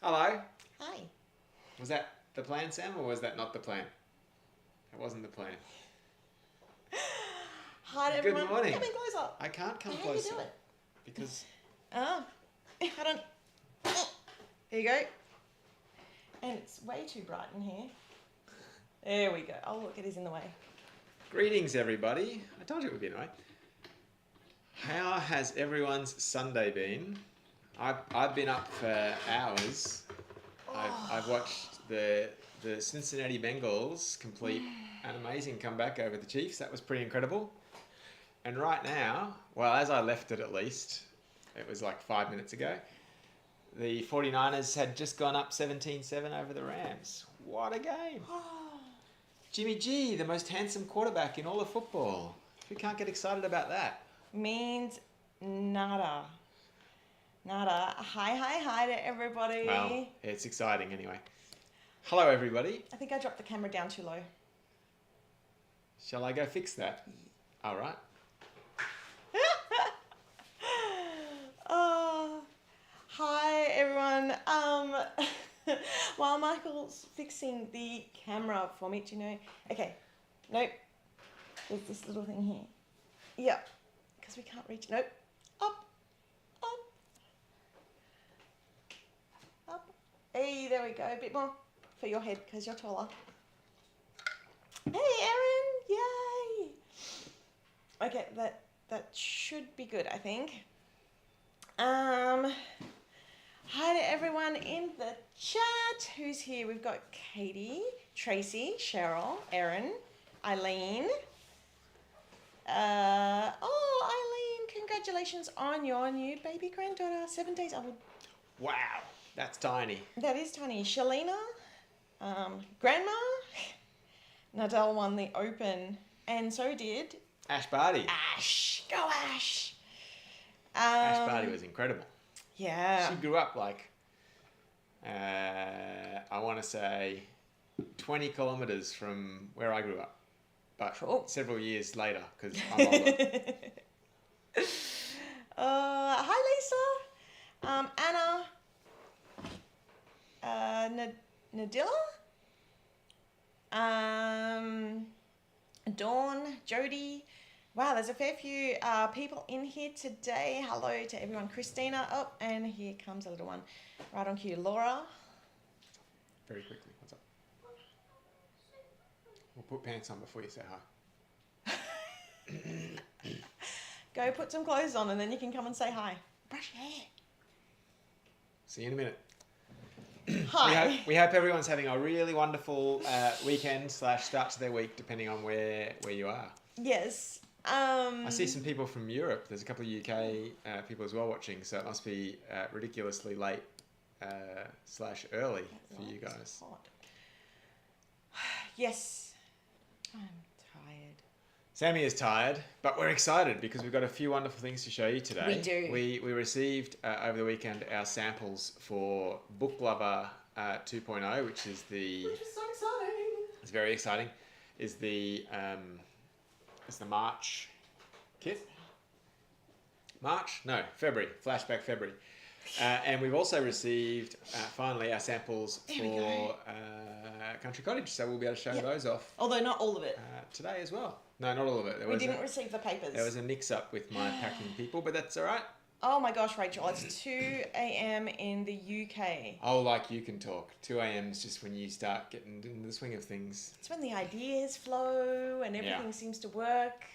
Hello. Hi. Was that the plan, Sam, or was that not the plan? It wasn't the plan. Hi to everyone. Good morning. Coming closer. I can't come How closer. you doing? Because Oh, hold on. There you go. And it's way too bright in here. There we go. Oh, look, it is in the way. greetings, everybody. I told you it would be annoying. How has everyone's Sunday been? I've been up for hours. I've watched the Cincinnati Bengals complete an amazing comeback over the Chiefs. That was pretty incredible. And right now, well, as I left it at least, it was like 5 minutes ago, the 49ers had just gone up 17-7 over the Rams. What a game. Jimmy G, the most handsome quarterback in all of football. Who can't get excited about that? Means nada. Nada. Hi to everybody. Well, it's exciting anyway. Hello, everybody. I think I dropped the camera down too low. Shall I go fix that? All right. Hi everyone. While Michael's fixing the camera for me, do you know? Okay, nope. There's this little thing here. Yep, because we can't reach. Nope. Up. Hey, there we go. A bit more for your head because you're taller. Hey, Erin! Yay! Okay, that should be good, I think. Hi to everyone in the chat. Who's here? We've got Katie, Tracy, Cheryl, Erin, Eileen. Eileen, congratulations on your new baby granddaughter. 7 days old. Wow, that's tiny. That is tiny. Shalina, Grandma, Nadal won the Open, and so did Ash Barty. Ash. Go Ash. Ash Barty was incredible. Yeah. She grew up like, I want to say, 20 kilometres from where I grew up. But Cool. several years later, because I'm older. Hi, Lisa. Anna. Nadilla. Dawn. Jody. Wow, there's a fair few people in here today. Hello to everyone. Christina. Oh, and here comes a little one. Right on cue. Laura. Very quickly, what's up? We'll put pants on before you say hi. Go put some clothes on and then you can come and say hi. Brush your hair. See you in a minute. Hi. We hope everyone's having a really wonderful weekend / start to their week, depending on where you are. Yes. I see some people from Europe. There's a couple of UK people as well watching, so it must be ridiculously late / early for you guys. Hot. Yes. I'm tired. Sammy is tired, but we're excited because we've got a few wonderful things to show you today. We do. We received over the weekend our samples for Book Lover 2.0, which is the... Which is so exciting. It's very exciting. Is the March kit? March? No, February. Flashback February. And we've also received, finally, our samples for Country Cottage. So we'll be able to show those off. Although not all of it. Today as well. No, not all of it. We didn't receive the papers. There was a mix-up with my packing people, but that's all right. Oh my gosh, Rachel, it's 2 a.m. in the UK. Oh, like you can talk. 2 a.m. is just when you start getting into the swing of things. It's when the ideas flow and everything seems to work.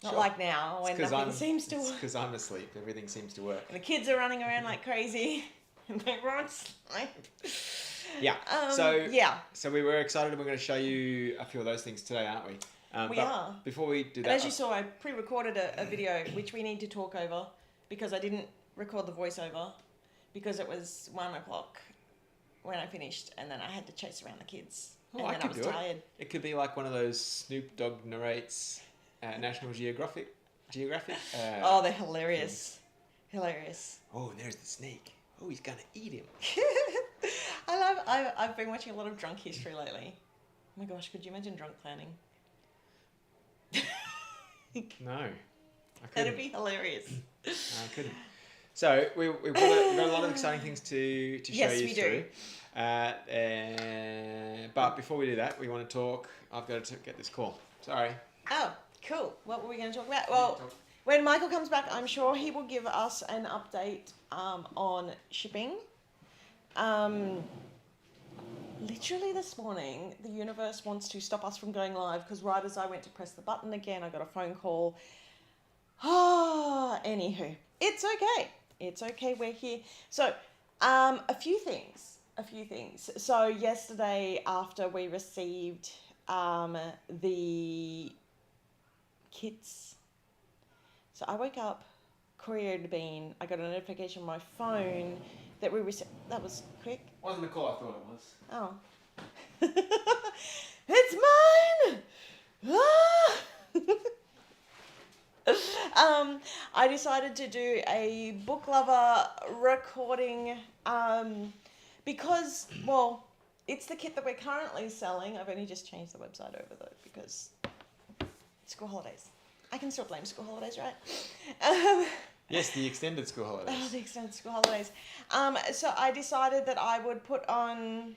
Not Sure. like now when nothing seems to work. Because I'm asleep. Everything seems to work. And the kids are running around like crazy. And they won't sleep. Yeah. Yeah. So we were excited. We're going to show you a few of those things today, aren't we? We are. Before we do that... And as you saw, I pre-recorded a video which we need to talk over because I didn't record the voiceover because it was 1 o'clock when I finished and then I had to chase around the kids. Oh, and then I was tired. It could be like one of those Snoop Dogg narrates National Geographic. Oh, they're hilarious. Hilarious. Oh, and there's the snake. Oh, he's going to eat him. I've been watching a lot of drunk history lately. Oh my gosh, could you imagine drunk planning? No. I couldn't. That'd be hilarious. I couldn't. So we've got a lot of exciting things to show Yes, you we through. do. But before we do that, we want to talk. I've got to get this call. Sorry. Oh, cool. What were we going to talk about? Well, when Michael comes back, I'm sure he will give us an update on shipping. Literally this morning, the universe wants to stop us from going live because right as I went to press the button again, I got a phone call. Anywho, it's okay. It's okay. We're here. So, a few things. So yesterday, after we received the kits, so I woke up, courier had been. I got a notification on my phone that we received. That was quick. Wasn't the call I thought it was. Oh. It's mine! I decided to do a book lover recording because, well, it's the kit that we're currently selling. I've only just changed the website over though because school holidays. I can still blame school holidays, right? Yes, the extended school holidays. Oh, the extended school holidays. So I decided that I would put on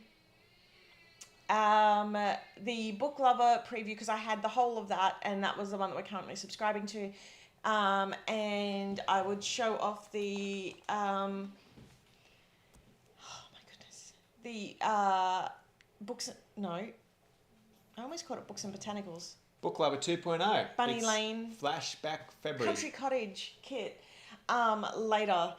the book lover preview because I had the whole of that, and that was the one that we're currently subscribing to. And I would show off the oh my goodness, the books. No, I almost called it Books and Botanicals. Book Lover 2.0. Bunny It's Lane. Flashback February. Country Cottage kit later,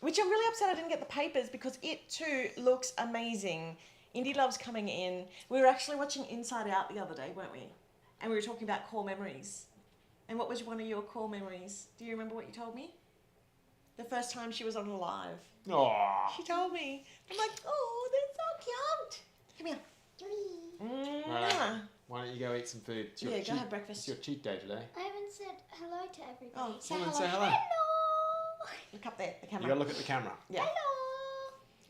which I'm really upset I didn't get the papers because it too looks amazing. Indie Love's coming in. We were actually watching Inside Out the other day, weren't we? And we were talking about core memories. And what was one of your core memories? Do you remember what you told me? The first time she was on live. Aww. She told me. I'm like, oh, they're so cute. Come here. Right. Why don't you go eat some food? It's your Yeah, go cheat- have breakfast. It's your cheat day today. I haven't said hello to everybody. Oh, say come on, hello. say hello. Hello. Look up there, the You camera. gotta look at the camera. Yeah.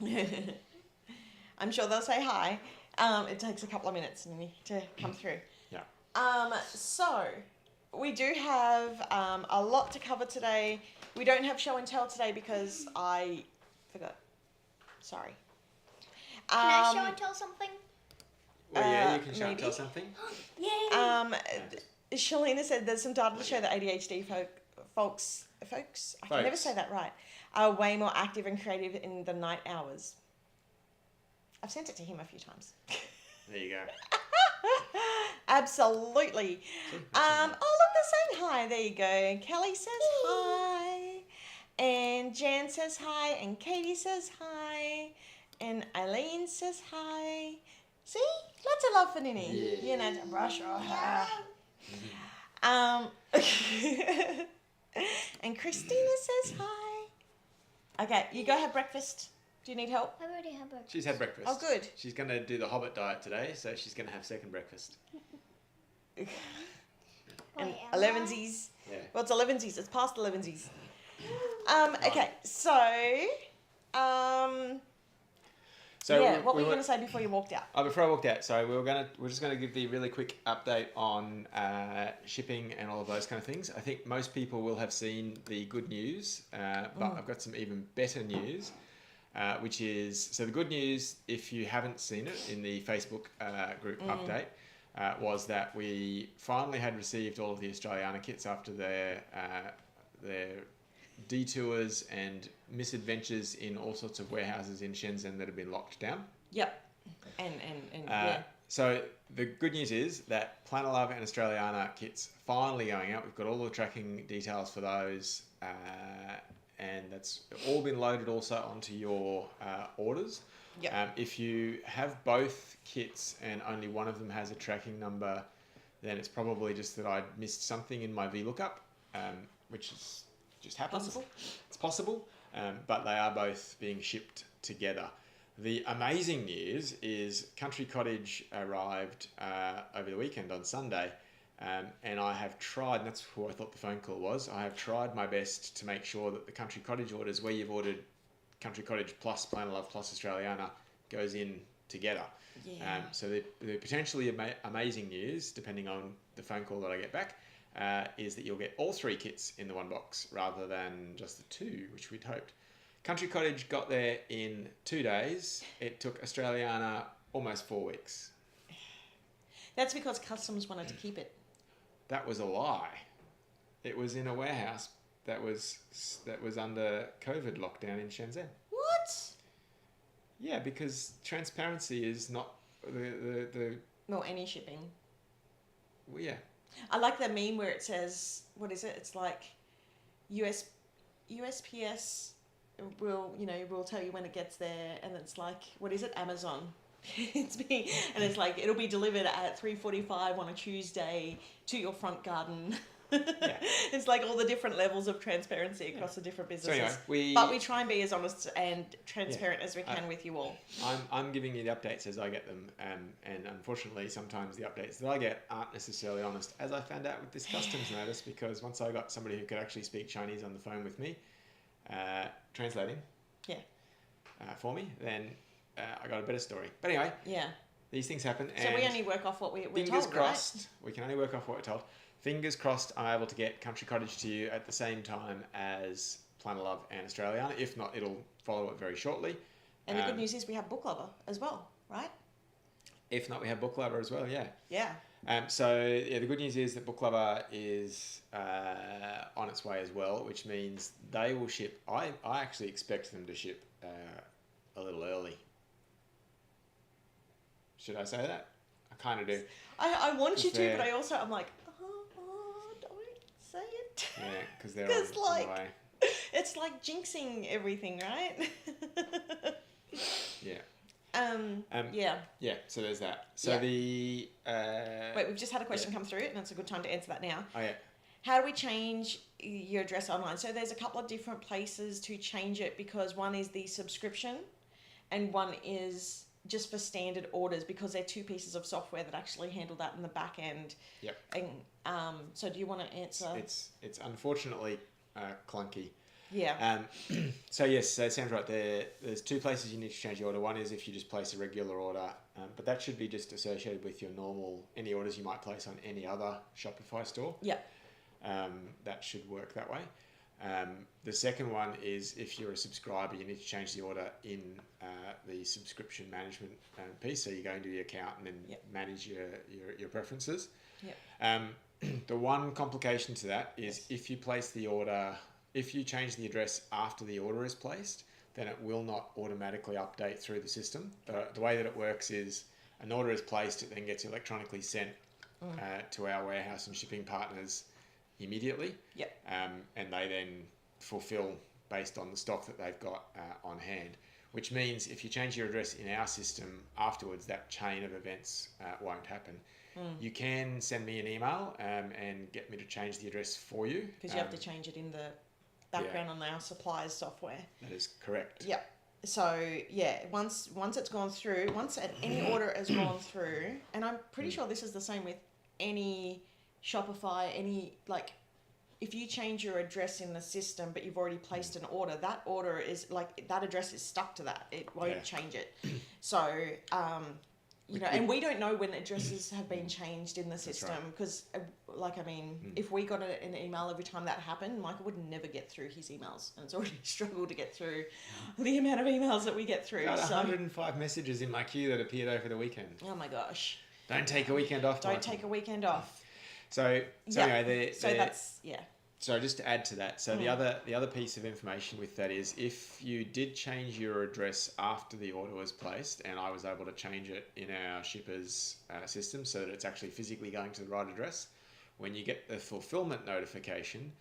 Hello. I'm sure they'll say hi. It takes a couple of minutes to come through. Yeah. So we do have a lot to cover today. We don't have show and tell today because I forgot. Sorry. Can I show and tell something? Well, yeah, you can show and maybe. tell something. Yay. Shalina said there's some data to show that ADHD folks, I can never Folks. say that right, are way more active and creative in the night hours. I've sent it to him a few times. There you go. Absolutely. See, Oh, look, they're saying hi. There you go. Kelly says hi. And Jan says hi. And Katie says hi. And Eileen says hi. See? Lots of love for Nini. Yeah. You know, to brush her hair. And Christina says hi. Okay, you go have breakfast. Do you need help? I've already had breakfast. She's had breakfast. Oh, good. She's going to do the Hobbit diet today, so she's going to have second breakfast. And Wait, 11sies. Yeah. Well, it's 11sies. It's past 11sies. Okay, so, So yeah, what were you going to say before you walked out? Before I walked out, sorry, we're just going to give the really quick update on shipping and all of those kind of things. I think most people will have seen the good news, but I've got some even better news, which is, so the good news, if you haven't seen it in the Facebook group update, was that we finally had received all of the Australiana kits after their detours and misadventures in all sorts of warehouses in Shenzhen that have been locked down. Yep. And yeah. So the good news is that Planet Love and Australiana kits finally going out. We've got all the tracking details for those, and that's all been loaded also onto your orders. Yep. If you have both kits and only one of them has a tracking number, then it's probably just that I missed something in my VLOOKUP, which is just happens. Possible. It's possible, but they are both being shipped together. The amazing news is Country Cottage arrived over the weekend on Sunday, and I have tried, and that's who I thought the phone call was, I have tried my best to make sure that the Country Cottage orders, where you've ordered Country Cottage plus Planet Love plus Australiana, goes in together. Yeah. So the potentially amazing news, depending on the phone call that I get back, is that you'll get all 3 kits in the one box rather than just the 2, which we'd hoped. Country Cottage got there in 2 days. It took Australiana almost 4 weeks. That's because customs wanted to keep it. That was a lie. It was in a warehouse that was under COVID lockdown in Shenzhen. What? Yeah, because transparency is not the Well, any shipping. well, yeah. I like the meme where it says, what is it? It's like USPS will tell you when it gets there, and it's like, what is it? Amazon. It's me, and it's like it'll be delivered at 3:45 on a Tuesday to your front garden. Yeah. It's like all the different levels of transparency across the different businesses. So anyway, but we try and be as honest and transparent as we can with you all. I'm giving you the updates as I get them, and unfortunately sometimes the updates that I get aren't necessarily honest, as I found out with this customs notice, because once I got somebody who could actually speak Chinese on the phone with me, translating for me, then I got a better story. But anyway, these things happen. So and we only work off what we're told, fingers crossed, right? we can only work off what we're told. Fingers crossed I'm able to get Country Cottage to you at the same time as Plan of Love and Australiana. If not, it'll follow it very shortly. And the good news is we have Book Lover as well, right? If not, we have Book Lover as well, yeah. Yeah. The good news is that Book Lover is on its way as well, which means they will ship. I actually expect them to ship a little early. Should I say that? I kind of do. I want you to, but I'm like, don't say it. Yeah, because they're Because on the way. it's like jinxing everything, right? Yeah. Yeah. Yeah, so there's that. So the... Wait, we've just had a question come through, and it's a good time to answer that now. Oh, yeah. How do we change your address online? So there's a couple of different places to change it, because one is the subscription and one is just for standard orders, because they're 2 pieces of software that actually handle that in the back end. Yep. And so do you want to answer? It's unfortunately clunky. Yeah. So yes, so Sam's right. There's 2 places you need to change the order. One is if you just place a regular order, but that should be just associated with your any orders you might place on any other Shopify store. Yeah. That should work that way. The second one is if you're a subscriber, you need to change the order in the subscription management piece. So you go into your account and then manage your preferences. Yep. The one complication to that is if you place the order, if you change the address after the order is placed, then it will not automatically update through the system. The way that it works is an order is placed, it then gets electronically sent to our warehouse and shipping partners immediately. Yep. And they then fulfill based on the stock that they've got on hand, which means if you change your address in our system afterwards, that chain of events won't happen. You can send me an email and get me to change the address for you. Because you have to change it in the background on our suppliers software. That is correct. Yep. So once it's gone through, once any order has gone through, and I'm pretty sure this is the same with any Shopify, if you change your address in the system but you've already placed an order, that order is that address is stuck to that. It won't change it. So and we don't know when addresses have been changed in the system, because if we got an email every time that happened, Michael would never get through his emails, and it's already struggled to get through the amount of emails that we get through. Got 105 messages in my queue that appeared over the weekend. Oh my gosh. Don't take a weekend off. Don't take a weekend off. So anyway, So just to add to that, the other piece of information with that is if you did change your address after the order was placed, and I was able to change it in our shipper's system so that it's actually physically going to the right address, when you get the fulfillment notification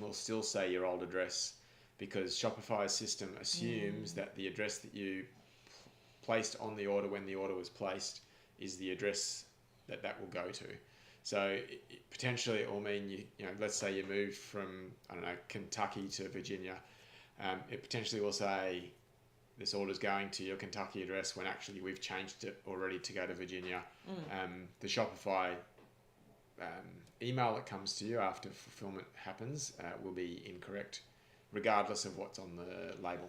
will still say your old address, because Shopify's system assumes that the address that you placed on the order when the order was placed is the address that will go to. So potentially it will mean let's say you moved from Kentucky to Virginia. It potentially will say this order's going to your Kentucky address when actually we've changed it already to go to Virginia. The Shopify email that comes to you after fulfillment happens will be incorrect, regardless of what's on the label.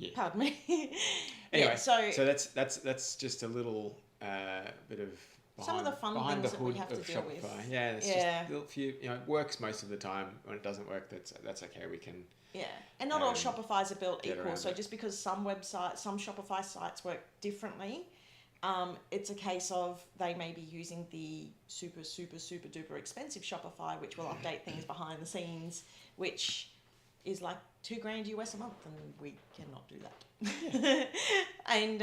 Yeah. Pardon me. Anyway, Yeah, so that's just a little bit of some of the fun behind things the that we hood have to of deal Shopify. with. Yeah, it's just a little few. You know, it works most of the time. When it doesn't work, that's okay. We can. Yeah, and not all Um, Shopifys are built get equal. around So it. just because some Shopify sites work differently, it's a case of they may be using the super duper expensive Shopify, which will update things behind the scenes, which is like $2,000 US a month, and we cannot do that. And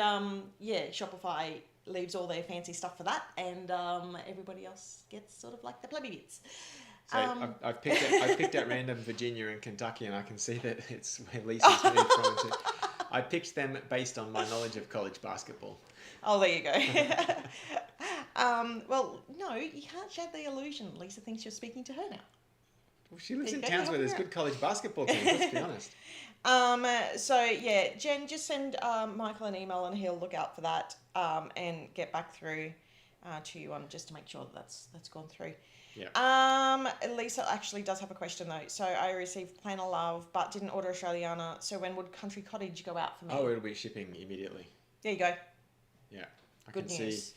Shopify leaves all their fancy stuff for that, and everybody else gets sort of like the plebby bits. So I've picked out random Virginia and Kentucky, and I can see that it's where Lisa's moved from. I picked them based on my knowledge of college basketball. Oh, there you go. Well, no, you can't shed the illusion. Lisa thinks you're speaking to her now. Well, she lives There in you go, towns where there's help her good college basketball teams. Let's be honest. So yeah, Jen, just send Michael an email and he'll look out for that and get back through to you on just to make sure that's gone through. Yeah. Lisa actually does have a question though. So I received Plan of Love, but didn't order Australiana. So when would Country Cottage go out for me? Oh, it'll be shipping immediately. There you go. Yeah. I Good can news. see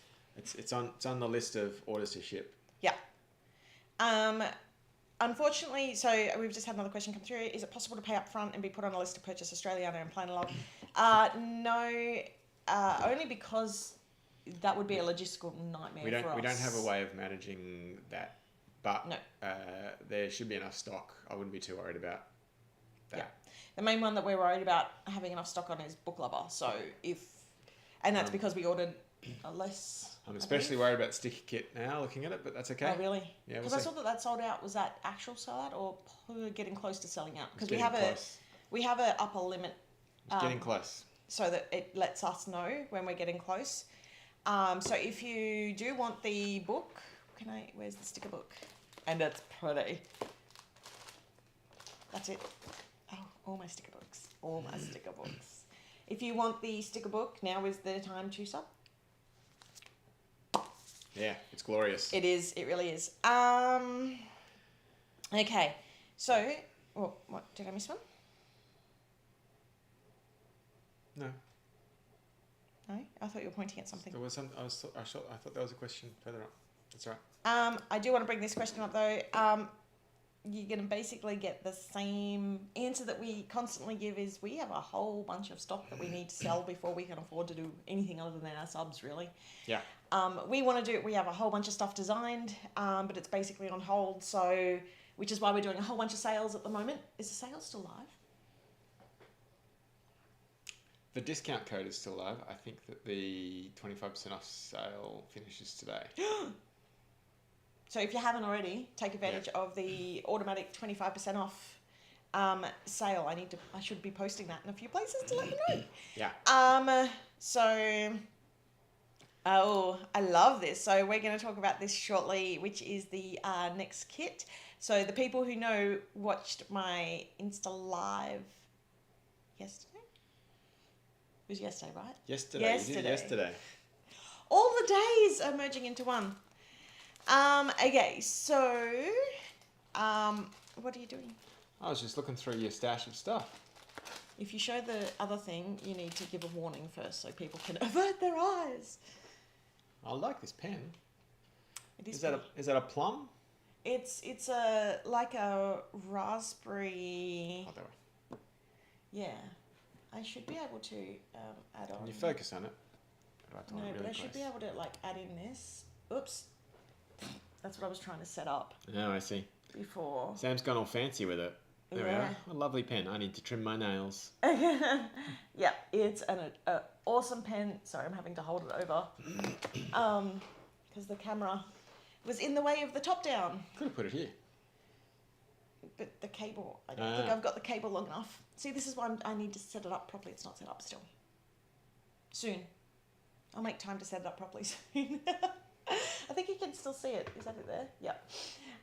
it's on the list of orders to ship. Yeah. Unfortunately, so we've just had another question come through. Is it possible to pay up front and be put on a list to purchase Australiana and Plan of Love? No, only because that would be a logistical nightmare for us. We don't have a way of managing that, but No. there should be enough stock. I wouldn't be too worried about that. Yeah. The main one that we're worried about having enough stock on is Book Lover. So and that's because we ordered a less. I'm especially worried about sticker kit now, looking at it, but that's okay. Oh, really? Yeah, we'll Because I see. saw that sold out. Was that actual sellout or getting close to selling out? Because It's getting close. we have a upper limit. It's getting close. So that it lets us know when we're getting close. So if you do want the book, where's the sticker book? And it's pretty. That's it. Oh, all my sticker books. All my sticker books. If you want the sticker book, now is the time to sub. Yeah, it's glorious. It is. It really is. Okay. So, what did I miss one? No, No, I thought you were pointing at something. there was some. I thought there was a question further up. That's all right. I do want to bring this question up though. You're going to basically get the same answer that we constantly give is we have a whole bunch of stock that we need to sell before we can afford to do anything other than our subs, really. Yeah. We have a whole bunch of stuff designed, but it's basically on hold, so which is why we're doing a whole bunch of sales at the moment. Is the sale still live? The discount code is still live. I think that the 25% off sale finishes today. So if you haven't already, take advantage of the automatic 25% off sale. I should be posting that in a few places to let you know. Yeah. I love this. So we're going to talk about this shortly, which is the next kit. So the people who know watched my Insta Live yesterday. It was yesterday, right? Yesterday. You did it yesterday. All the days are merging into one. Okay, so, what are you doing? I was just looking through your stash of stuff. If you show the other thing, you need to give a warning first so people can avert their eyes. I like this pen. It Is that a plum? It's like a raspberry. Oh, there we go. Yeah, I should be able to add on. Can you focus on it? No, but I should be able to like add in this. Oops, that's what I was trying to set up Oh, I see. before. Sam's gone all fancy with it. There we Yeah. are. A lovely pen. I need to trim my nails. Yeah, it's an awesome pen. Sorry, I'm having to hold it over because the camera was in the way of the top down. Could have put it here. But the cable, I don't think I've got the cable long enough. See, this is why I need to set it up properly. It's not set up still. Soon. I'll make time to set it up properly soon. I think you can still see it. Is that it there? Yeah.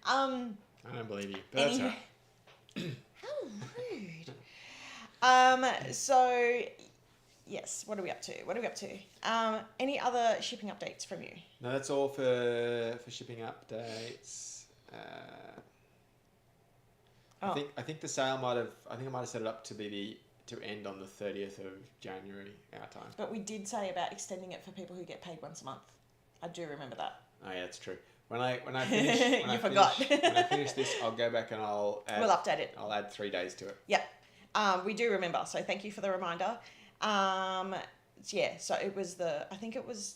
I don't believe you. But that's all Anyway. right. How rude. So, yes, what are we up to? Any other shipping updates from you? No, that's all for shipping updates. I think the sale I might have set it up to be to end on the 30th of January, our time. But we did say about extending it for people who get paid once a month. I do remember that. Oh yeah, that's true. When I finish, You forgot. When I finish this, I'll go back and I'll add. We'll update it. I'll add 3 days to it. Yeah. We do remember, so thank you for the reminder. Yeah, so it was I think it was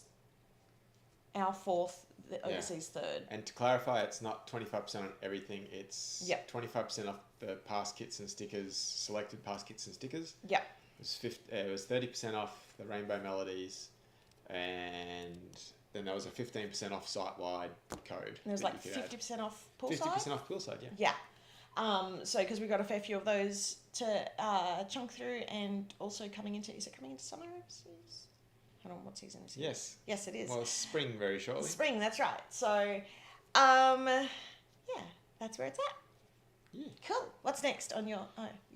our 4th, the overseas 3rd. And to clarify, it's not 25% on everything. It's 25% off the past kits and stickers, selected past kits and stickers. Yeah. It was 30% off the Rainbow Melodies, and then there was a 15% off site-wide code. There was like 50% off poolside? 50% off poolside, yeah. Yeah. So, because we got a fair few of those to chunk through, and also is it coming into summer overseas? I don't know what season it is. Yes. Yes, it is. Well, spring very shortly. Spring, that's right. So, yeah, that's where it's at. Yeah. Cool. What's next on your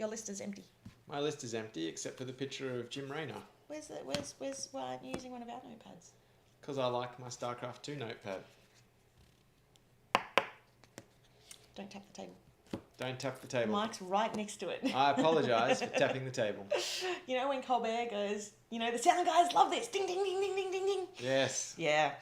list is empty. My list is empty except for the picture of Jim Rayner. Why aren't you using one of our notepads? Because I like my StarCraft 2 notepad. Don't tap the table. Don't tap the table. Mike's right next to it. I apologise for tapping the table. You know when Colbert goes, the sound guys love this. Ding, ding, ding, ding, ding, ding, ding. Yes. Yeah.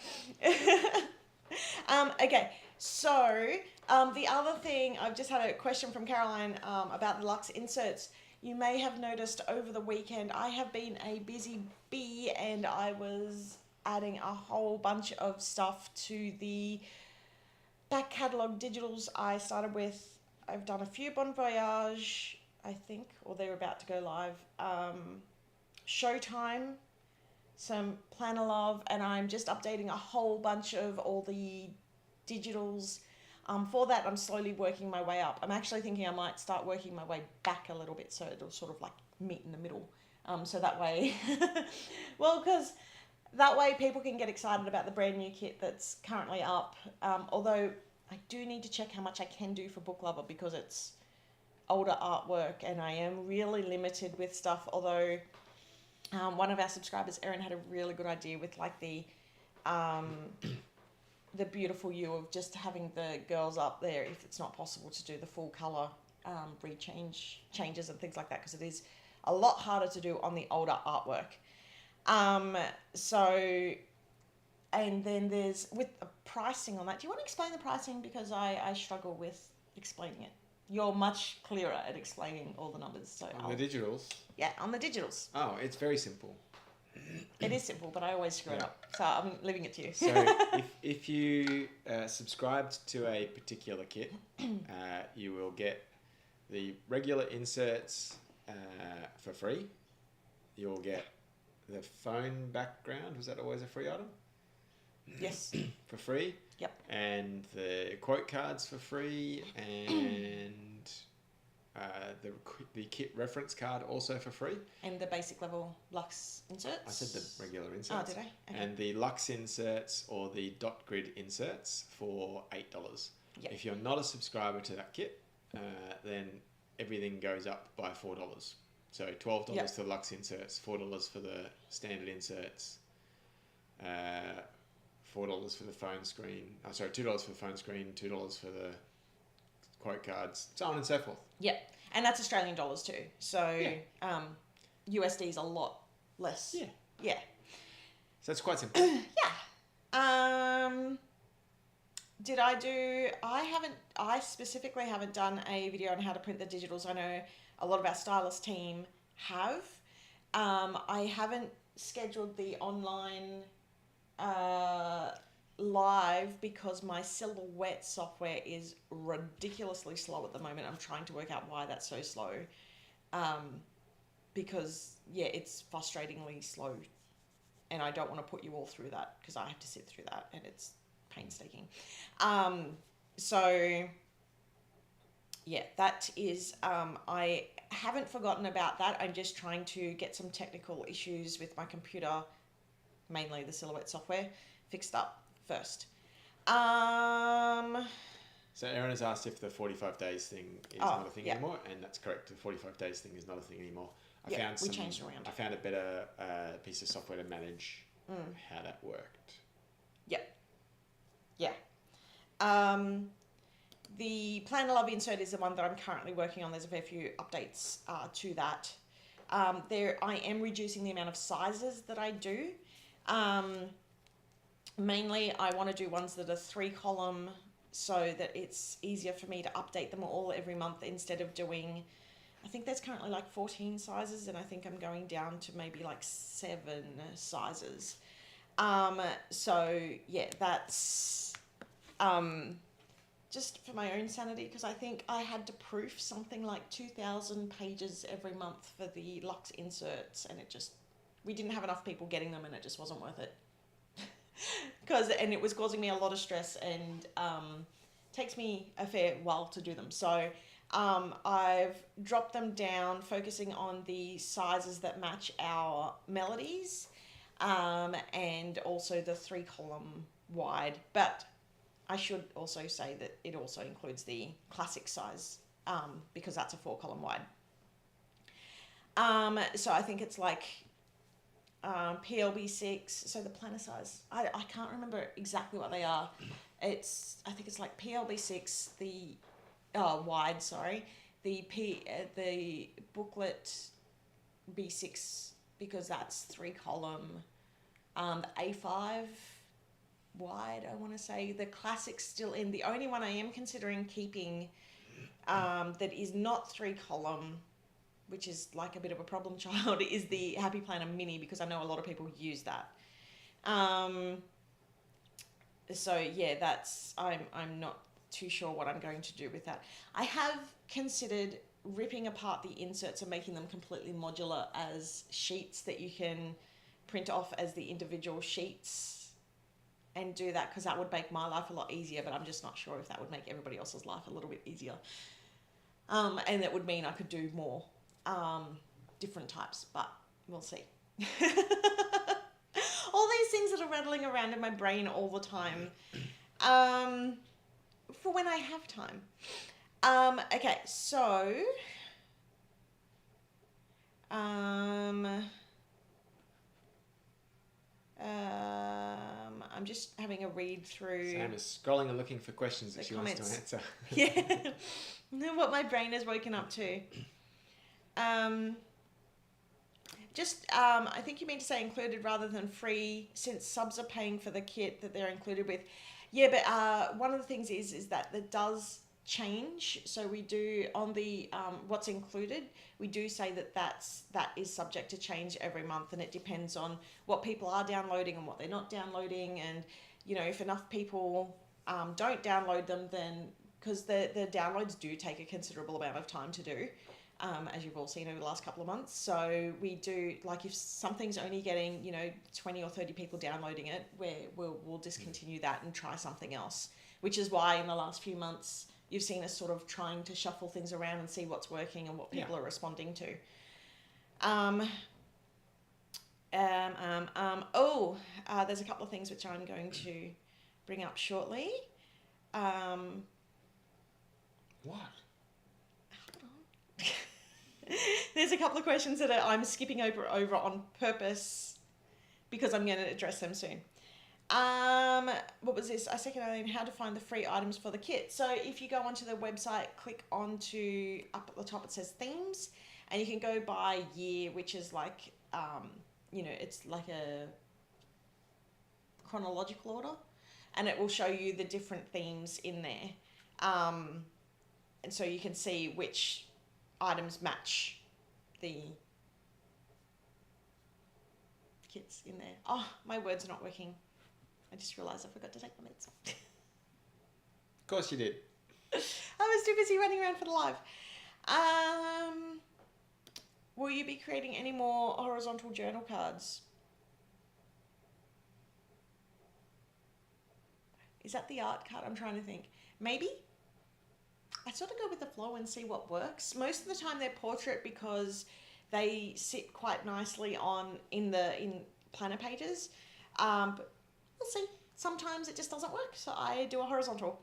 Okay, so the other thing, I've just had a question from Caroline about the Lux Inserts. You may have noticed over the weekend I have been a busy bee, and I was adding a whole bunch of stuff to the back catalogue digitals I started with. I've done a few Bon Voyage, I think, or they're about to go live. Showtime, some Planner Love, and I'm just updating a whole bunch of all the digitals. For that, I'm slowly working my way up. I'm actually thinking I might start working my way back a little bit so it'll sort of like meet in the middle. So that way, because that way people can get excited about the brand new kit that's currently up. Although I do need to check how much I can do for Book Lover because it's older artwork and I am really limited with stuff. Although one of our subscribers, Erin, had a really good idea with like the beautiful you of just having the girls up there if it's not possible to do the full colour changes and things like that, because it is a lot harder to do on the older artwork. And then there's with the pricing on that. Do you want to explain the pricing? Because I struggle with explaining it. You're much clearer at explaining all the numbers. So on the digitals? Yeah, on the digitals. Oh, it's very simple. It is simple, but I always screw it up. So I'm leaving it to you. So if you subscribed to a particular kit, you will get the regular inserts for free. You'll get the phone background. Was that always a free item? Yes. For free. Yep. And the quote cards for free, and the kit reference card also for free. And the basic level Lux inserts? I said the regular inserts. Oh, did I? Okay. And the Lux inserts or the dot grid inserts for $8. Yep. If you're not a subscriber to that kit, then everything goes up by $4. So $12 for the Lux inserts, $4 for the standard inserts, $4 for the phone screen. $2 for the phone screen, $2 for the quote cards, so on and so forth. Yeah, and that's Australian dollars too. So USD is a lot less. Yeah. Yeah. So it's quite simple. I specifically haven't done a video on how to print the digitals. I know a lot of our stylist team have. I haven't scheduled the online live because my Silhouette software is ridiculously slow at the moment. I'm trying to work out why that's so slow. Because it's frustratingly slow, and I don't want to put you all through that because I have to sit through that and it's painstaking. That is, I haven't forgotten about that. I'm just trying to get some technical issues with my computer, mainly the Silhouette software, fixed up first. So Erin has asked if the 45 days thing is not a thing anymore, and that's correct. The 45 days thing is not a thing anymore. We changed around. I found a better piece of software to manage how that worked. Yeah. The Planner Love insert is the one that I'm currently working on. There's a fair few updates to that. I am reducing the amount of sizes that I do. Mainly, I want to do ones that are 3-column so that it's easier for me to update them all every month instead of doing, I think there's currently like 14 sizes, and I think I'm going down to maybe like 7 sizes. So yeah, that's just for my own sanity, because I think I had to proof something like 2,000 pages every month for the Lux Inserts, and we didn't have enough people getting them, and it just wasn't worth it. And it was causing me a lot of stress, and takes me a fair while to do them. So I've dropped them down, focusing on the sizes that match our melodies, and also the 3-column wide. But I should also say that it also includes the classic size, because that's a 4-column wide. So I think it's like PLB6, so the planner size. I can't remember exactly what they are. I think it's like PLB6, the wide, sorry. The booklet B6, because that's 3-column. The A5 wide, I want to say. The classic's still in. The only one I am considering keeping that is not 3-column, which is like a bit of a problem child, is the Happy Planner Mini, because I know a lot of people use that. So yeah, I'm not too sure what I'm going to do with that. I have considered ripping apart the inserts and making them completely modular as sheets that you can print off as the individual sheets and do that, because that would make my life a lot easier, but I'm just not sure if that would make everybody else's life a little bit easier. And that would mean I could do more different types, but we'll see. All these things that are rattling around in my brain all the time, for when I have time. Okay, so I'm just having a read through. Sam is scrolling and looking for questions that she wants to answer. Yeah, what my brain has woken up to. I think you mean to say included rather than free, since subs are paying for the kit that they're included with. Yeah, but one of the things is that does change. So we do on the what's included, we do say that is subject to change every month, and it depends on what people are downloading and what they're not downloading, and if enough people don't download them, then because the downloads do take a considerable amount of time to do. As you've all seen over the last couple of months. So we do, like, if something's only getting 20 or 30 people downloading it, we'll discontinue that and try something else, which is why in the last few months you've seen us sort of trying to shuffle things around and see what's working and what people are responding to. There's a couple of things which I'm going to bring up shortly. What? There's a couple of questions that I'm skipping over on purpose because I'm going to address them soon. What was this? How to find the free items for the kit. So if you go onto the website, click onto, up at the top it says themes, and you can go by year, which is like, it's like a chronological order, and it will show you the different themes in there. And so you can see which items match the kits in there. Oh, my words are not working. I just realised I forgot to take my meds. Of course you did. I was too busy running around for the live. Will you be creating any more horizontal journal cards? Is that the art card? I'm trying to think. Maybe? I sort of go with the flow and see what works. Most of the time they're portrait because they sit quite nicely in planner pages. But we'll see. Sometimes it just doesn't work, so I do a horizontal.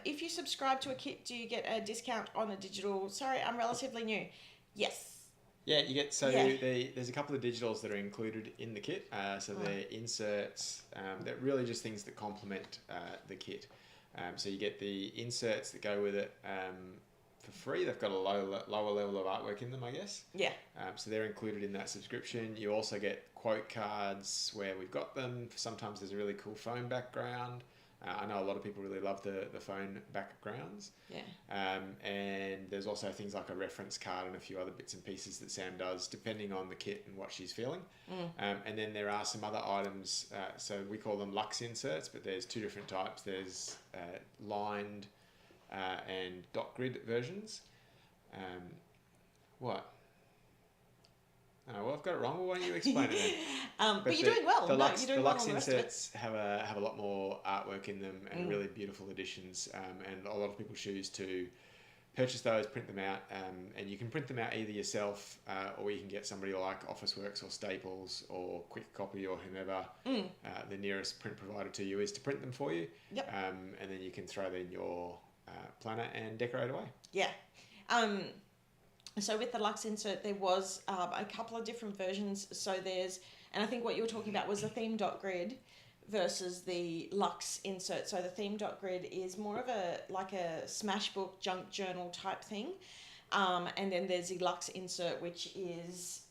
If you subscribe to a kit, do you get a discount on a digital? Sorry, I'm relatively new. Yes. Yeah, you get, there's a couple of digitals that are included in the kit. They're inserts, they're really just things that complement the kit. So you get the inserts that go with it for free. They've got a lower level of artwork in them, I guess. Yeah. So they're included in that subscription. You also get quote cards where we've got them. Sometimes there's a really cool phone background. I know a lot of people really love the phone backgrounds. Yeah. And there's also things like a reference card and a few other bits and pieces that Sam does, depending on the kit and what she's feeling. And then there are some other items. So we call them Lux Inserts, but there's two different types. There's lined and dot grid versions. What? Oh, well, I've got it wrong. Well, why don't you explain it then? But you're doing well. The Lux, you're doing the well Lux on the rest of it. Inserts have a lot more artwork in them and really beautiful additions. And a lot of people choose to purchase those, print them out, and you can print them out either yourself or you can get somebody like Officeworks or Staples or Quick Copy or whomever the nearest print provider to you is to print them for you. Yep. And then you can throw them in your planner and decorate away. Yeah. So with the Lux Insert, there was a couple of different versions. So there's, and I think what you were talking about was the theme dot grid versus the Lux Insert. So the theme dot grid is more of a Smashbook junk journal type thing. And then there's the Lux Insert, which is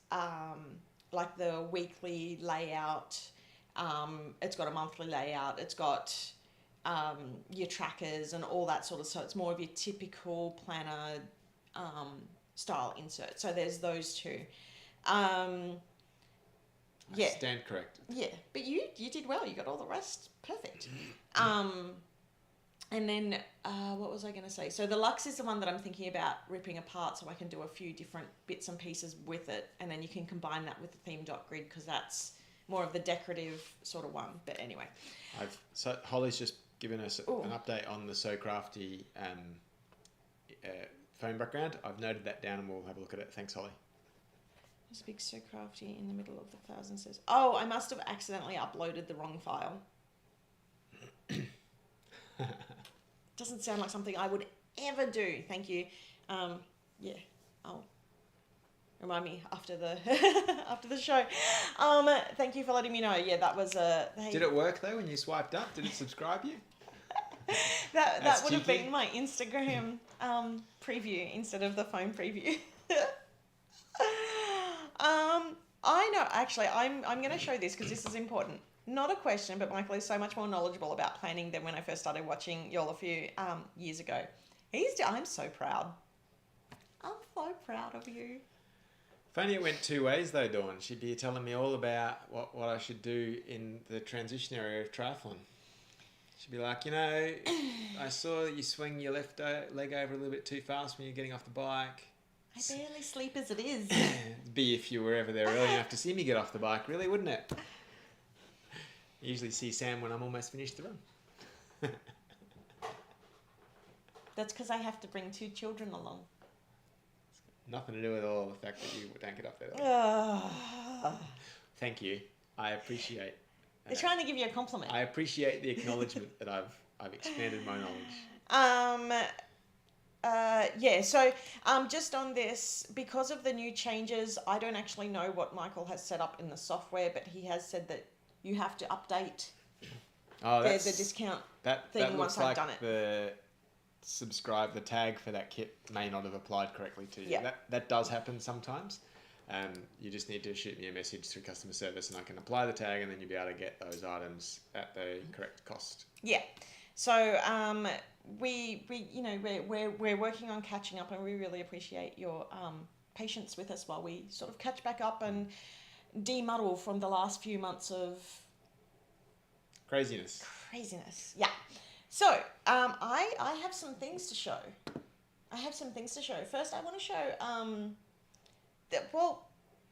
like the weekly layout. It's got a monthly layout. It's got your trackers and all that sort of, so it's more of your typical planner style insert. So there's those two. Yeah. Stand corrected. Yeah, but you did well. You got all the rest perfect. And then what was I going to say? So the Lux is the one that I'm thinking about ripping apart so I can do a few different bits and pieces with it, and then you can combine that with the theme dot grid because that's more of the decorative sort of one. But anyway, so Holly's just given us an update on the So Crafty phone background. I've noted that down and we'll have a look at it. Thanks, Holly. This big So Crafty in the middle of the thousand says, oh, I must have accidentally uploaded the wrong file. Doesn't sound like something I would ever do. Thank you. Yeah, I'll remind me after the after the show. Thank you for letting me know. Yeah, that was hey. Did it work though when you swiped up? Did it subscribe you? that would have been my Instagram preview instead of the phone preview. I know, actually, I'm going to show this because this is important. Not a question, but Michael is so much more knowledgeable about planning than when I first started watching y'all a few years ago. I'm so proud. I'm so proud of you. If only it went two ways though, Dawn. She'd be telling me all about what I should do in the transition area of triathlon. She'd be like, I saw you swing your left leg over a little bit too fast when you're getting off the bike. I barely sleep as it is. It'd be if you were ever there early enough to see me get off the bike, really, wouldn't it? I usually see Sam when I'm almost finished the run. That's because I have to bring 2 children along. Nothing to do with all the fact that you don't get off there. Thank you. I appreciate. They're trying to give you a compliment. I appreciate the acknowledgement that I've expanded my knowledge. Yeah, so just on this, because of the new changes, I don't actually know what Michael has set up in the software, but he has said that you have to update the discount thing once I've done it. The tag for that kit may not have applied correctly to you. Yeah. That does happen sometimes. You just need to shoot me a message through customer service and I can apply the tag and then you'll be able to get those items at the correct cost. Yeah. So we're working on catching up and we really appreciate your patience with us while we sort of catch back up and demuddle from the last few months of craziness. Yeah. So I have some things to show. First, I want to show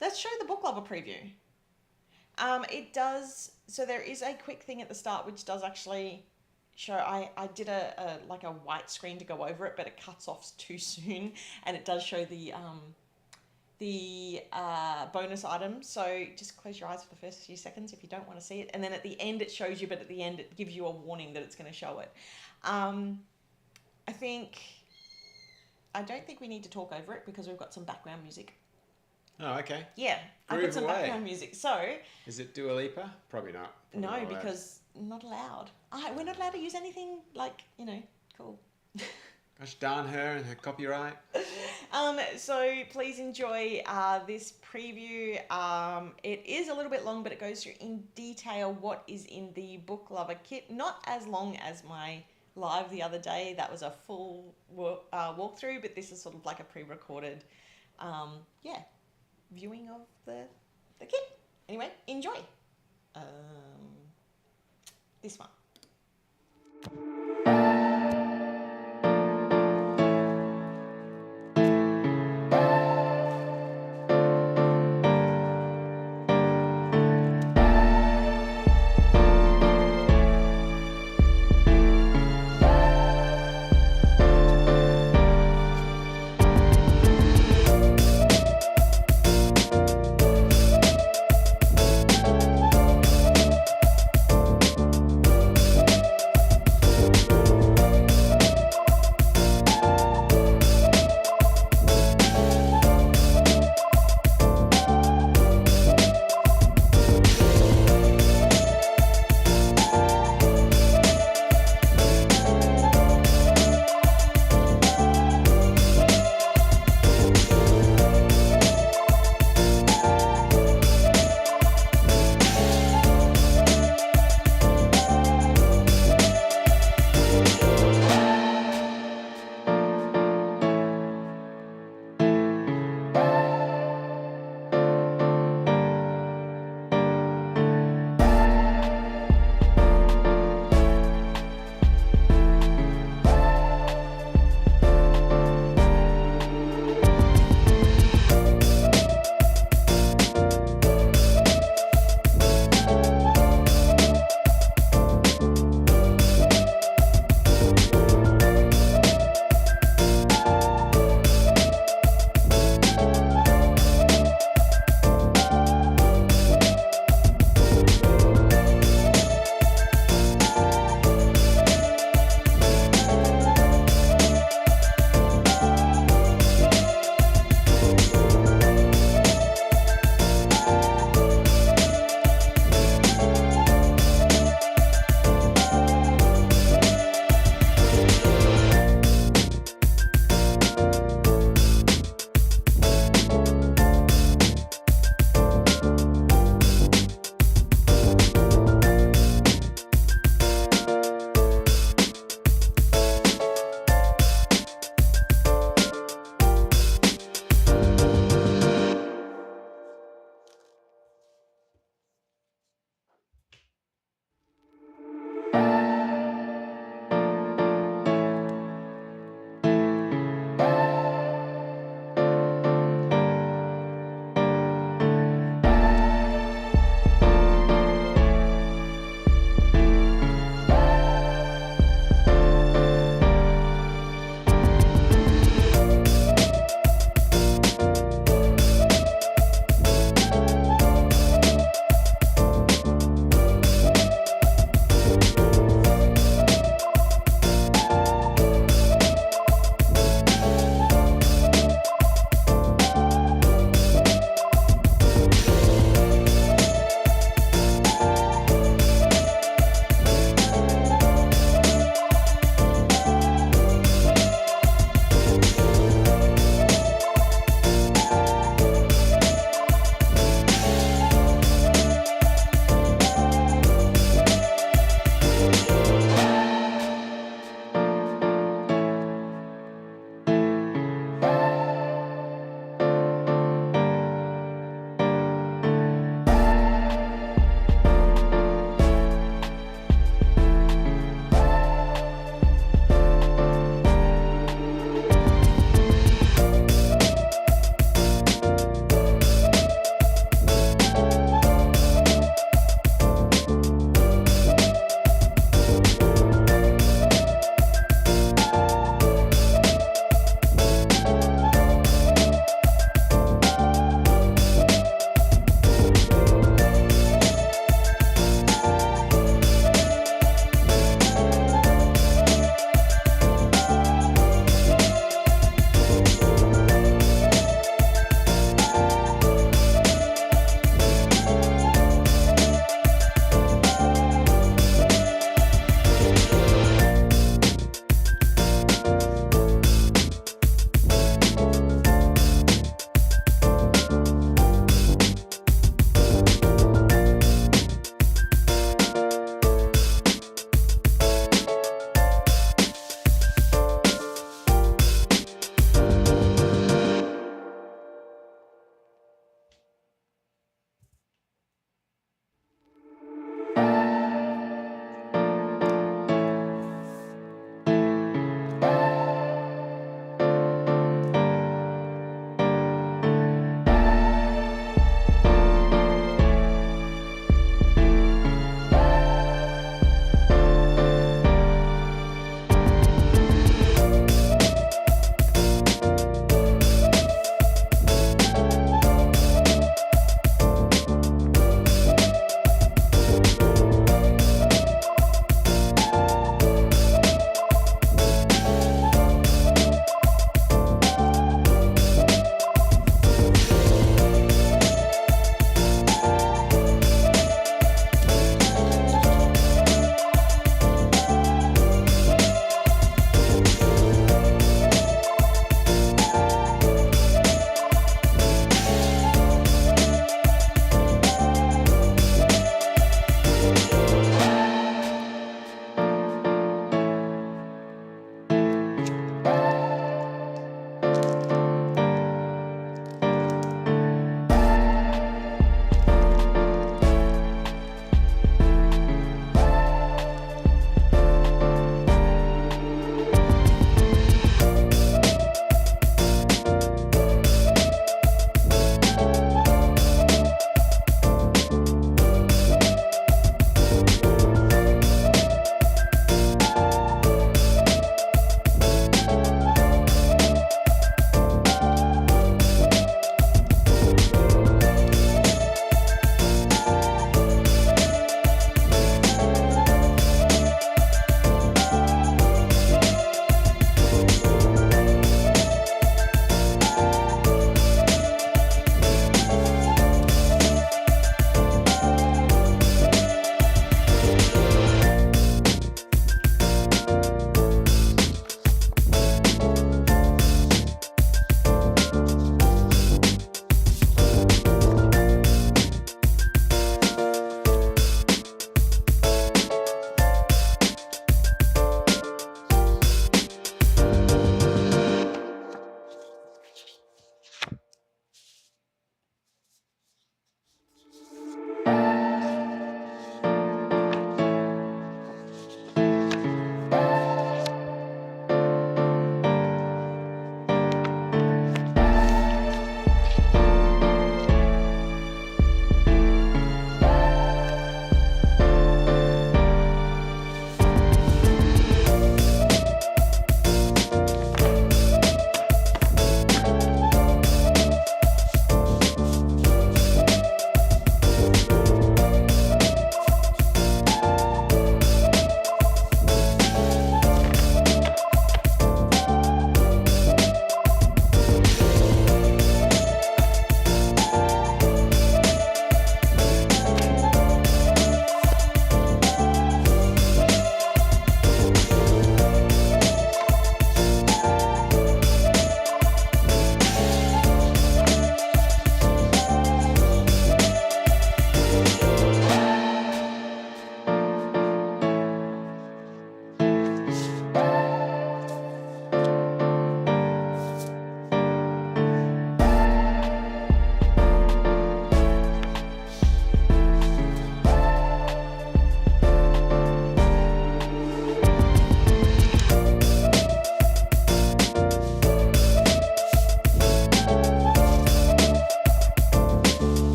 let's show the book lover preview. It does, so there is a quick thing at the start which does actually show, I did a white screen to go over it, but it cuts off too soon, and it does show the bonus items, so just close your eyes for the first few seconds if you don't want to see it, and then at the end it shows you, but at the end it gives you a warning that it's going to show it. I don't think we need to talk over it because we've got some background music. Oh, okay. Yeah, I've got some background music. So is it Dua Lipa? Probably not. No, because not allowed. We're not allowed to use anything like, cool. Gosh darn her and her copyright. So please enjoy this preview. It is a little bit long, but it goes through in detail what is in the Book Lover kit. Not as long as my live the other day. That was a full walkthrough, but this is sort of like a pre-recorded, viewing of the kit. Anyway, enjoy. This one.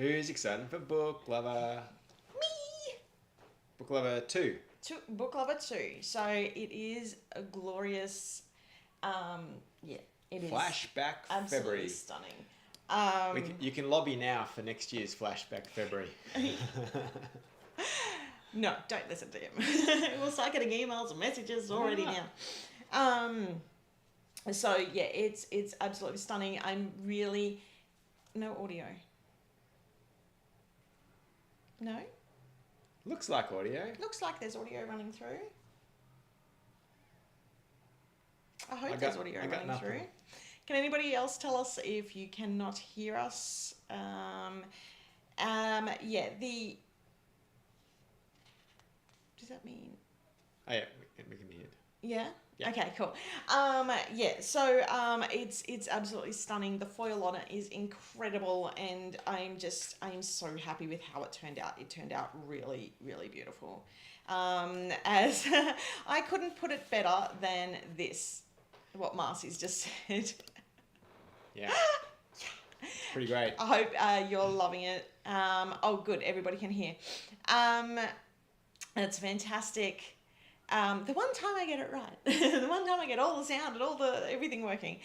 Who's excited for Book Lover? Me! Book Lover 2. Book Lover 2. So it is a glorious, yeah, it is Flashback absolutely February. stunning. You can lobby now for next year's Flashback February. No, don't listen to him. We'll start getting emails and messages already now. So yeah, it's absolutely stunning. I'm really no audio. No? Looks like audio. Looks like there's audio running through. I hope there's audio running through. Can anybody else tell us if you cannot hear us? Yeah, does that mean? Oh yeah, we can hear it. Yeah? Yeah. Okay, cool. Yeah, so it's absolutely stunning. The foil on it is incredible, and I'm so happy with how it turned out. It turned out really, really beautiful. As I couldn't put it better than this, what Marcy's just said. Yeah. Pretty great. I hope you're loving it. Oh, good, everybody can hear. It's fantastic. The one time I get it right, the one time I get all the sound and everything working.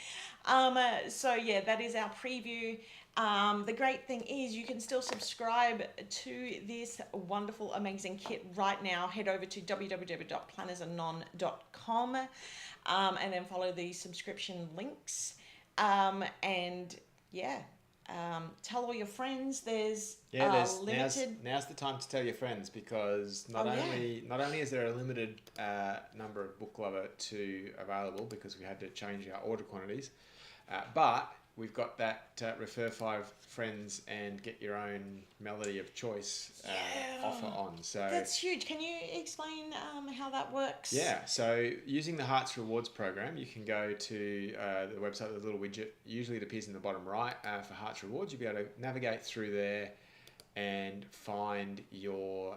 So yeah, that is our preview. The great thing is you can still subscribe to this wonderful, amazing kit right now. Head over to www.plannersandanon.com and then follow the subscription links. And yeah, tell all your friends. There's limited. Now's the time to tell your friends, because not only is there a limited number of Book Lover 2 available because we had to change our order quantities, but we've got that refer 5 friends and get your own melody of choice offer on. So that's huge. Can you explain how that works? Yeah, so using the Hearts Rewards program, you can go to the website, the little widget, usually it appears in the bottom right for Hearts Rewards. You'll be able to navigate through there and find your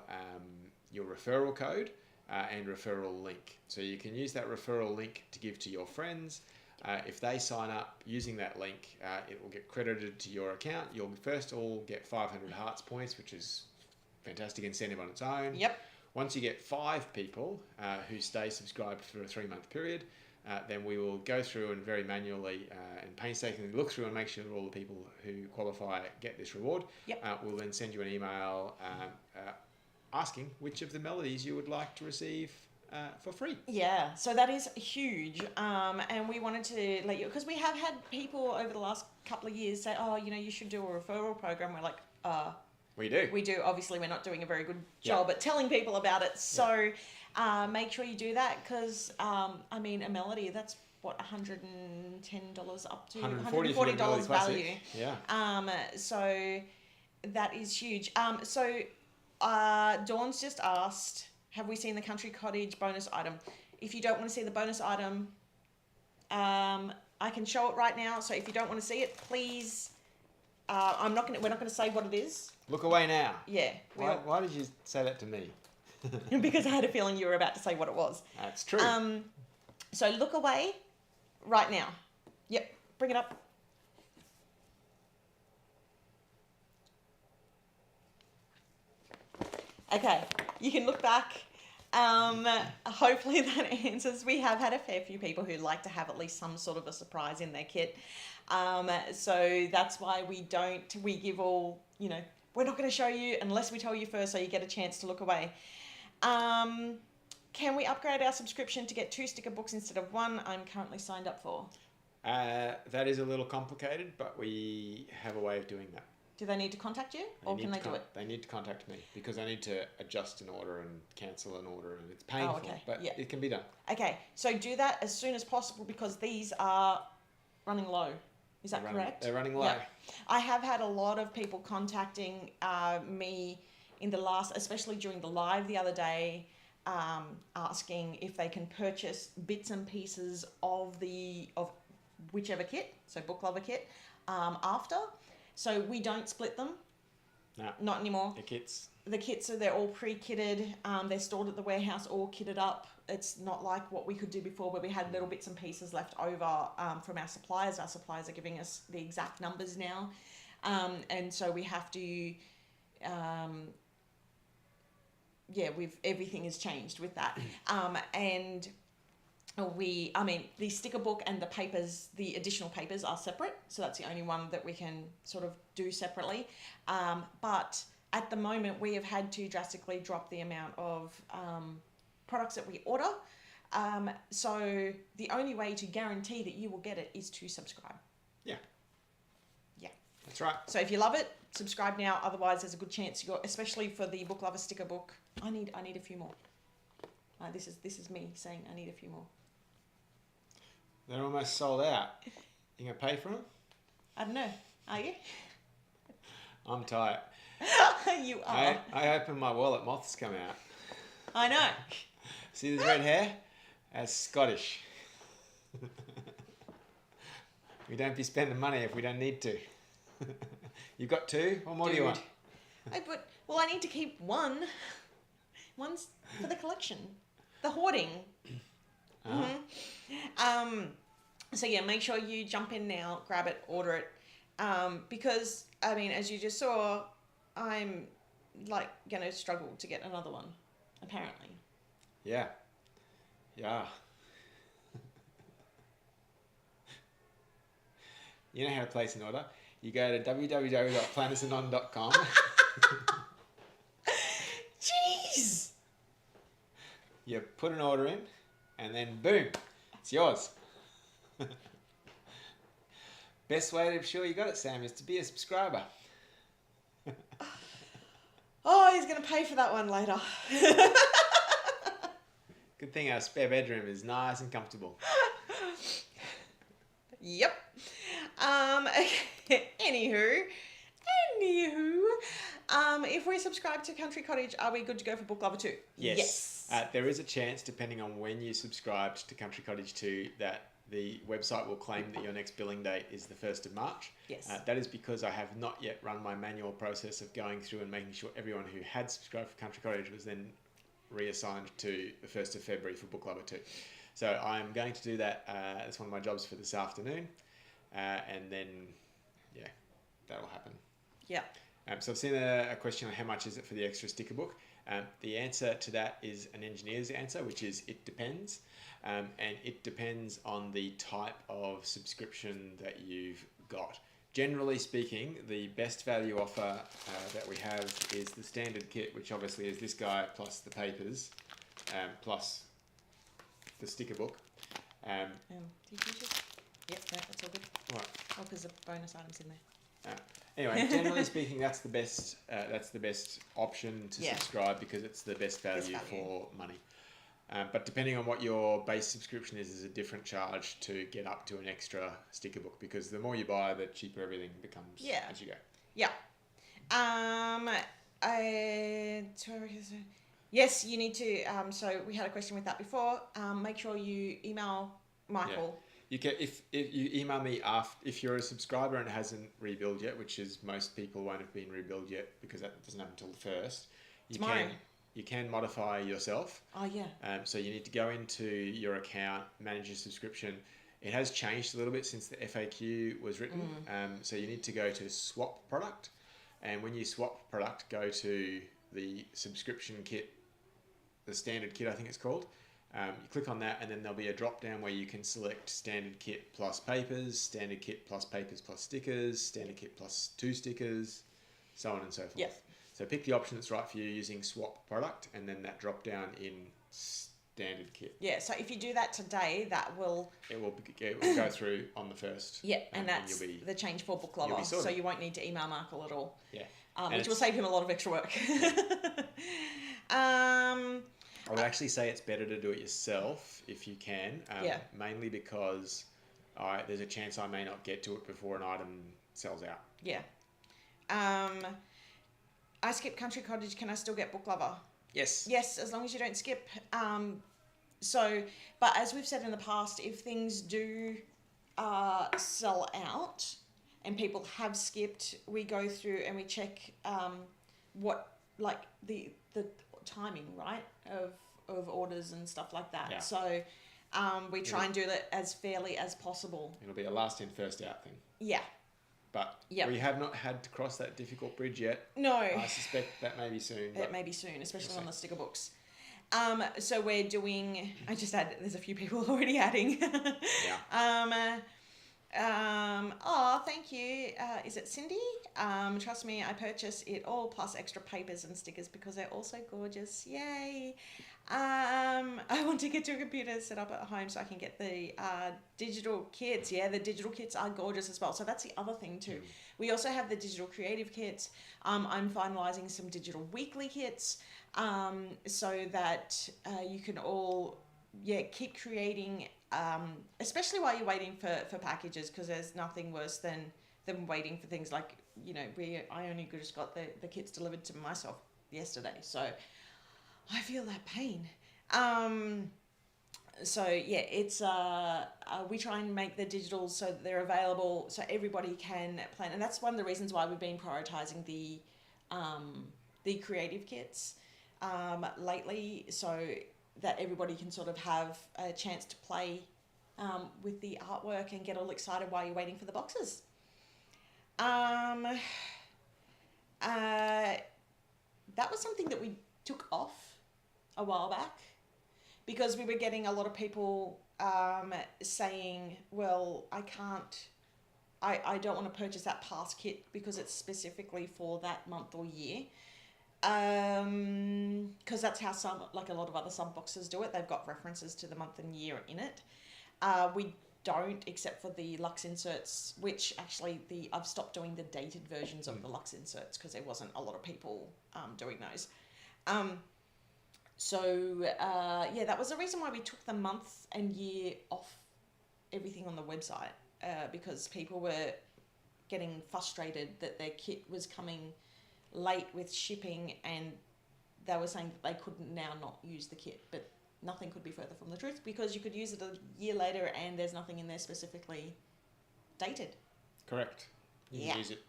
referral code and referral link. So you can use that referral link to give to your friends. If they sign up using that link, it will get credited to your account. You'll first all get 500 Hearts points, which is fantastic incentive on its own. Yep. Once you get 5 people who stay subscribed for a 3-month period, then we will go through and very manually and painstakingly look through and make sure that all the people who qualify get this reward. Yep. We'll then send you an email asking which of the melodies you would like to receive for free. Yeah, so that is huge. And we wanted to let you, because we have had people over the last couple of years say, oh, you should do a referral program. We're like, we do. We do. Obviously, we're not doing a very good job at telling people about it. So make sure you do that, because, a melody, that's what, $110 up to $140 value. Yeah. So that is huge. So Dawn's just asked, have we seen the Country Cottage bonus item? If you don't want to see the bonus item, I can show it right now. So if you don't want to see it, please, we're not going to say what it is. Look away now. Yeah. Why did you say that to me? Because I had a feeling you were about to say what it was. That's true. So look away right now. Yep. Bring it up. Okay. You can look back. Hopefully that answers. We have had a fair few people who like to have at least some sort of a surprise in their kit. So that's why we give all, we're not going to show you unless we tell you first, so you get a chance to look away. Can we upgrade our subscription to get 2 sticker books instead of 1? I'm currently signed up for. That is a little complicated, but we have a way of doing that. Do they need to contact you, or can they do it? They need to contact me, because I need to adjust an order and cancel an order, and it's painful, but it can be done. Okay, so do that as soon as possible, because these are running low. Is that correct? They're running low. Yeah. I have had a lot of people contacting me in the last, especially during the live the other day, asking if they can purchase bits and pieces of whichever kit, so Book Lover kit, after. So we don't split them. No. Not anymore. The kits, they're all pre-kitted. They're stored at the warehouse, all kitted up. It's not like what we could do before, where we had little bits and pieces left over from our suppliers. Our suppliers are giving us the exact numbers now. and so we have to, everything has changed with that, and the sticker book and the papers, the additional papers are separate, so that's the only one that we can sort of do separately, but at the moment we have had to drastically drop the amount of products that we order. So the only way to guarantee that you will get it is to subscribe. Yeah. Yeah. That's right. So if you love it, subscribe now. Otherwise, there's a good chance especially for the Book Lover sticker book. I need a few more. This is me saying I need a few more. They're almost sold out. You gonna pay for them? I don't know. Are you? I'm tight. You are. I open my wallet, moths come out. I know. See this red hair? That's Scottish. We don't be spending money if we don't need to. You've got two? What more do you want? I need to keep one. One's for the collection. The hoarding. Mm-hmm. So yeah, make sure you jump in now, grab it, order it. Because, as you just saw, I'm going to struggle to get another one, apparently. Yeah. Yeah. You know how to place an order? You go to www.planersandon.com. Jeez! You put an order in, and then boom, it's yours. Best way to be sure you got it, Sam, is to be a subscriber. Oh, he's going to pay for that one later. Good thing our spare bedroom is nice and comfortable. Yep. Anywho, if we subscribe to Country Cottage, are we good to go for Book Lover 2? Yes. There is a chance, depending on when you subscribed to Country Cottage 2, that the website will claim that your next billing date is the 1st of March. Yes. That is because I have not yet run my manual process of going through and making sure everyone who had subscribed for Country Cottage was then reassigned to the 1st of February for Book Lover 2. So I'm going to do that. That's one of my jobs for this afternoon. And then, yeah, that'll happen. Yeah. So I've seen a question on how much is it for the extra sticker book. The answer to that is an engineer's answer, which is it depends. And it depends on the type of subscription that you've got. Generally speaking, the best value offer that we have is the standard kit, which obviously is this guy plus the papers, plus the sticker book. Did you just... Yep, no, that's all good. What? Oh, because the bonus items in there. Anyway, generally speaking, that's the best option to subscribe because it's the best value for money. But depending on what your base subscription is a different charge to get up to an extra sticker book because the more you buy, the cheaper everything becomes as you go. Yeah. Yes, you need to. So we had a question with that before. Make sure you email Michael. Yeah. You can if you email me if you're a subscriber and it hasn't rebilled yet, which is most people won't have been rebilled yet because that doesn't happen until the 1st. You can modify yourself. Oh yeah. So you need to go into your account, manage your subscription. It has changed a little bit since the FAQ was written. So you need to go to swap product, and when you swap product, go to the subscription kit, the standard kit I think it's called. You click on that and then there'll be a drop down where you can select standard kit plus papers, standard kit plus papers plus stickers, standard kit plus 2 stickers, so on and so forth. Yep. So pick the option that's right for you using swap product and then that drop down in standard kit. Yeah, so if you do that today, it will go through on the 1st. Yeah, and that's the change for Book Lover. So you won't need to email Michael at all. Yeah. Which will save him a lot of extra work. I would actually say it's better to do it yourself if you can. Mainly because there's a chance I may not get to it before an item sells out. Yeah. I skip Country Cottage. Can I still get Book Lover? Yes. Yes, as long as you don't skip. But as we've said in the past, if things do sell out and people have skipped, we go through and we check the timing, right, of orders and stuff like that. Yeah. So we try and do that as fairly as possible. It'll be a last in, first out thing. Yeah. but Yep. we have not had to cross that difficult bridge yet. No. I suspect that may be soon. It may be soon, especially We'll on the sticker books. So we're doing. I just add. There's a few people already adding. Yeah. Oh, thank you. Is it Cindy? Trust me, I purchase it all plus extra papers and stickers because they're also gorgeous. Yay! I want to get your computer set up at home so I can get the digital kits. Yeah, the digital kits are gorgeous as well. So that's the other thing too. We also have the digital creative kits. I'm finalising some digital weekly kits so that you can all keep creating, especially while you're waiting for packages, because there's nothing worse than waiting for things like, I only just got the kits delivered to myself yesterday, so I feel that pain. It's we try and make the digitals so that they're available so everybody can plan, and that's one of the reasons why we've been prioritizing the creative kits lately, so that everybody can sort of have a chance to play with the artwork and get all excited while you're waiting for the boxes. That was something that we took off a while back because we were getting a lot of people saying, well, I don't want to purchase that PAHQ kit because it's specifically for that month or year. Because that's how a lot of other sub boxes do it. They've got references to the month and year in it. We don't, except for the Lux Inserts, which actually I've stopped doing the dated versions of the Lux Inserts because there wasn't a lot of people doing those. That was the reason why we took the month and year off everything on the website, because people were getting frustrated that their kit was coming late with shipping, and they were saying that they couldn't now not use the kit, but nothing could be further from the truth because you could use it a year later and there's nothing in there specifically dated. Correct. You Yeah. can use it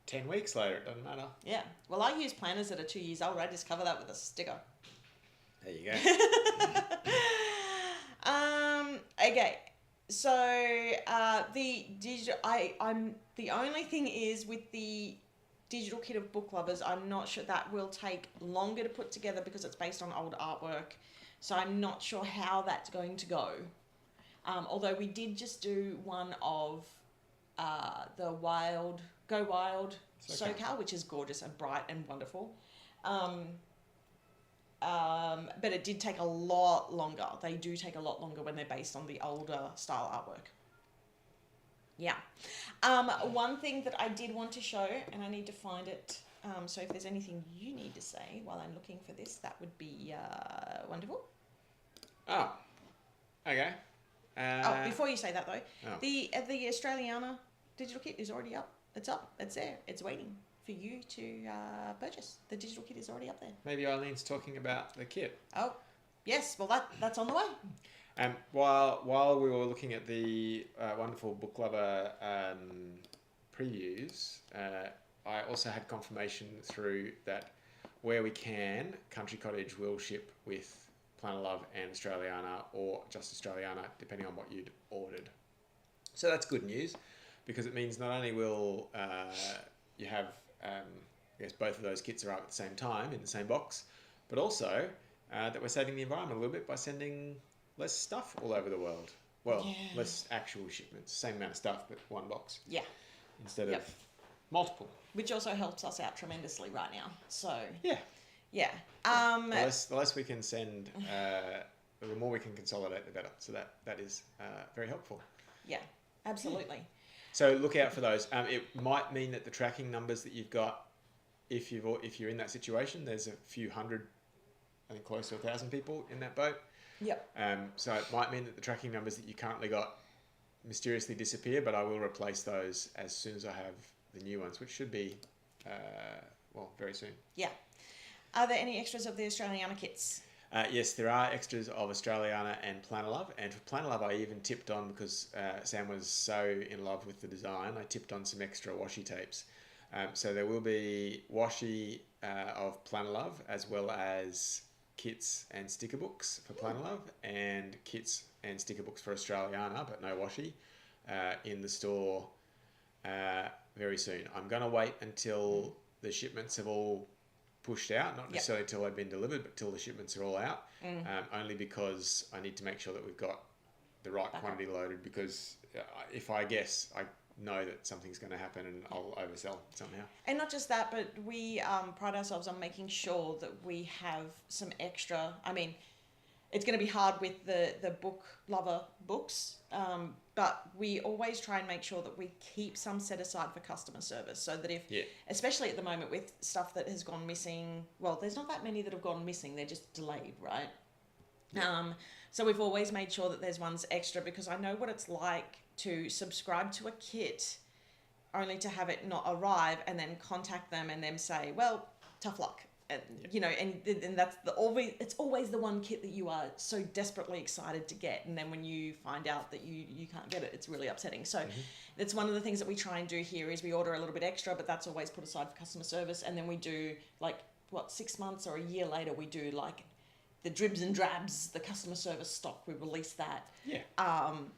10 weeks later, it doesn't matter. Yeah. Well, I use planners that are 2 years old. I just cover that with a sticker. There you go. Okay. So the digital, I'm the only thing is with the digital kit of book lovers, I'm not sure that will take longer to put together because it's based on old artwork. So I'm not sure how that's going to go. Although we did just do one of the Go Wild SoCal, which is gorgeous and bright and wonderful. But it did take a lot longer. They do take a lot longer when they're based on the older style artwork. Yeah. One thing that I did want to show, and I need to find it, so if there's anything you need to say while I'm looking for this, that would be wonderful. Oh, okay. Before you say that though, Oh. the Australiana digital kit is already up. It's up. It's there. It's waiting for you to purchase. The digital kit is already up there. Maybe Eileen's talking about the kit. Oh, yes. Well, that's on the way. While we were looking at the wonderful book lover previews, I also had confirmation through that where we can, Country Cottage will ship with Planet Love and Australiana, or just Australiana, depending on what you'd ordered. So that's good news, because it means not only will you have, both of those kits arrive at the same time in the same box, but also that we're saving the environment a little bit by sending less stuff all over the world. Well, less actual shipments, same amount of stuff, but one box. Yeah. Instead of multiple. Which also helps us out tremendously right now. So yeah. The less we can send, the more we can consolidate, the better. So that is very helpful. Yeah, absolutely. So look out for those. It might mean that the tracking numbers that you've got, if you're in that situation, there's a few hundred, I think close to 1,000 people in that boat. Yep. So it might mean that the tracking numbers that you currently got mysteriously disappear, but I will replace those as soon as I have the new ones, which should be, very soon. Yeah. Are there any extras of the Australiana kits? Yes, there are extras of Australiana and Planet Love. And for Planet Love, I even tipped on, because Sam was so in love with the design, I tipped on some extra washi tapes. So there will be washi of Planet Love, as well as kits and sticker books for Planet Love, and kits and sticker books for Australiana, but no washi, in the store very soon. I'm going to wait until the shipments have all pushed out, not necessarily until they've been delivered, but till the shipments are all out, only because I need to make sure that we've got the right quantity loaded, because if I guess, I know that something's going to happen and I'll oversell somehow. And not just that, but we pride ourselves on making sure that we have some extra. I mean, it's going to be hard with the book lover books, but we always try and make sure that we keep some set aside for customer service, so that if, especially at the moment with stuff that has gone missing, well, there's not that many that have gone missing, they're just delayed, right? Yeah. So we've always made sure that there's ones extra, because I know what it's like to subscribe to a kit only to have it not arrive and then contact them and them say, well, tough luck. And, you know, and that's it's always the one kit that you are so desperately excited to get, and then when you find out that you can't get it, it's really upsetting. So that's one of the things that we try and do here, is we order a little bit extra, but that's always put aside for customer service. And then we do, like, 6 months or a year later, we do like the dribs and drabs, the customer service stock, we release that.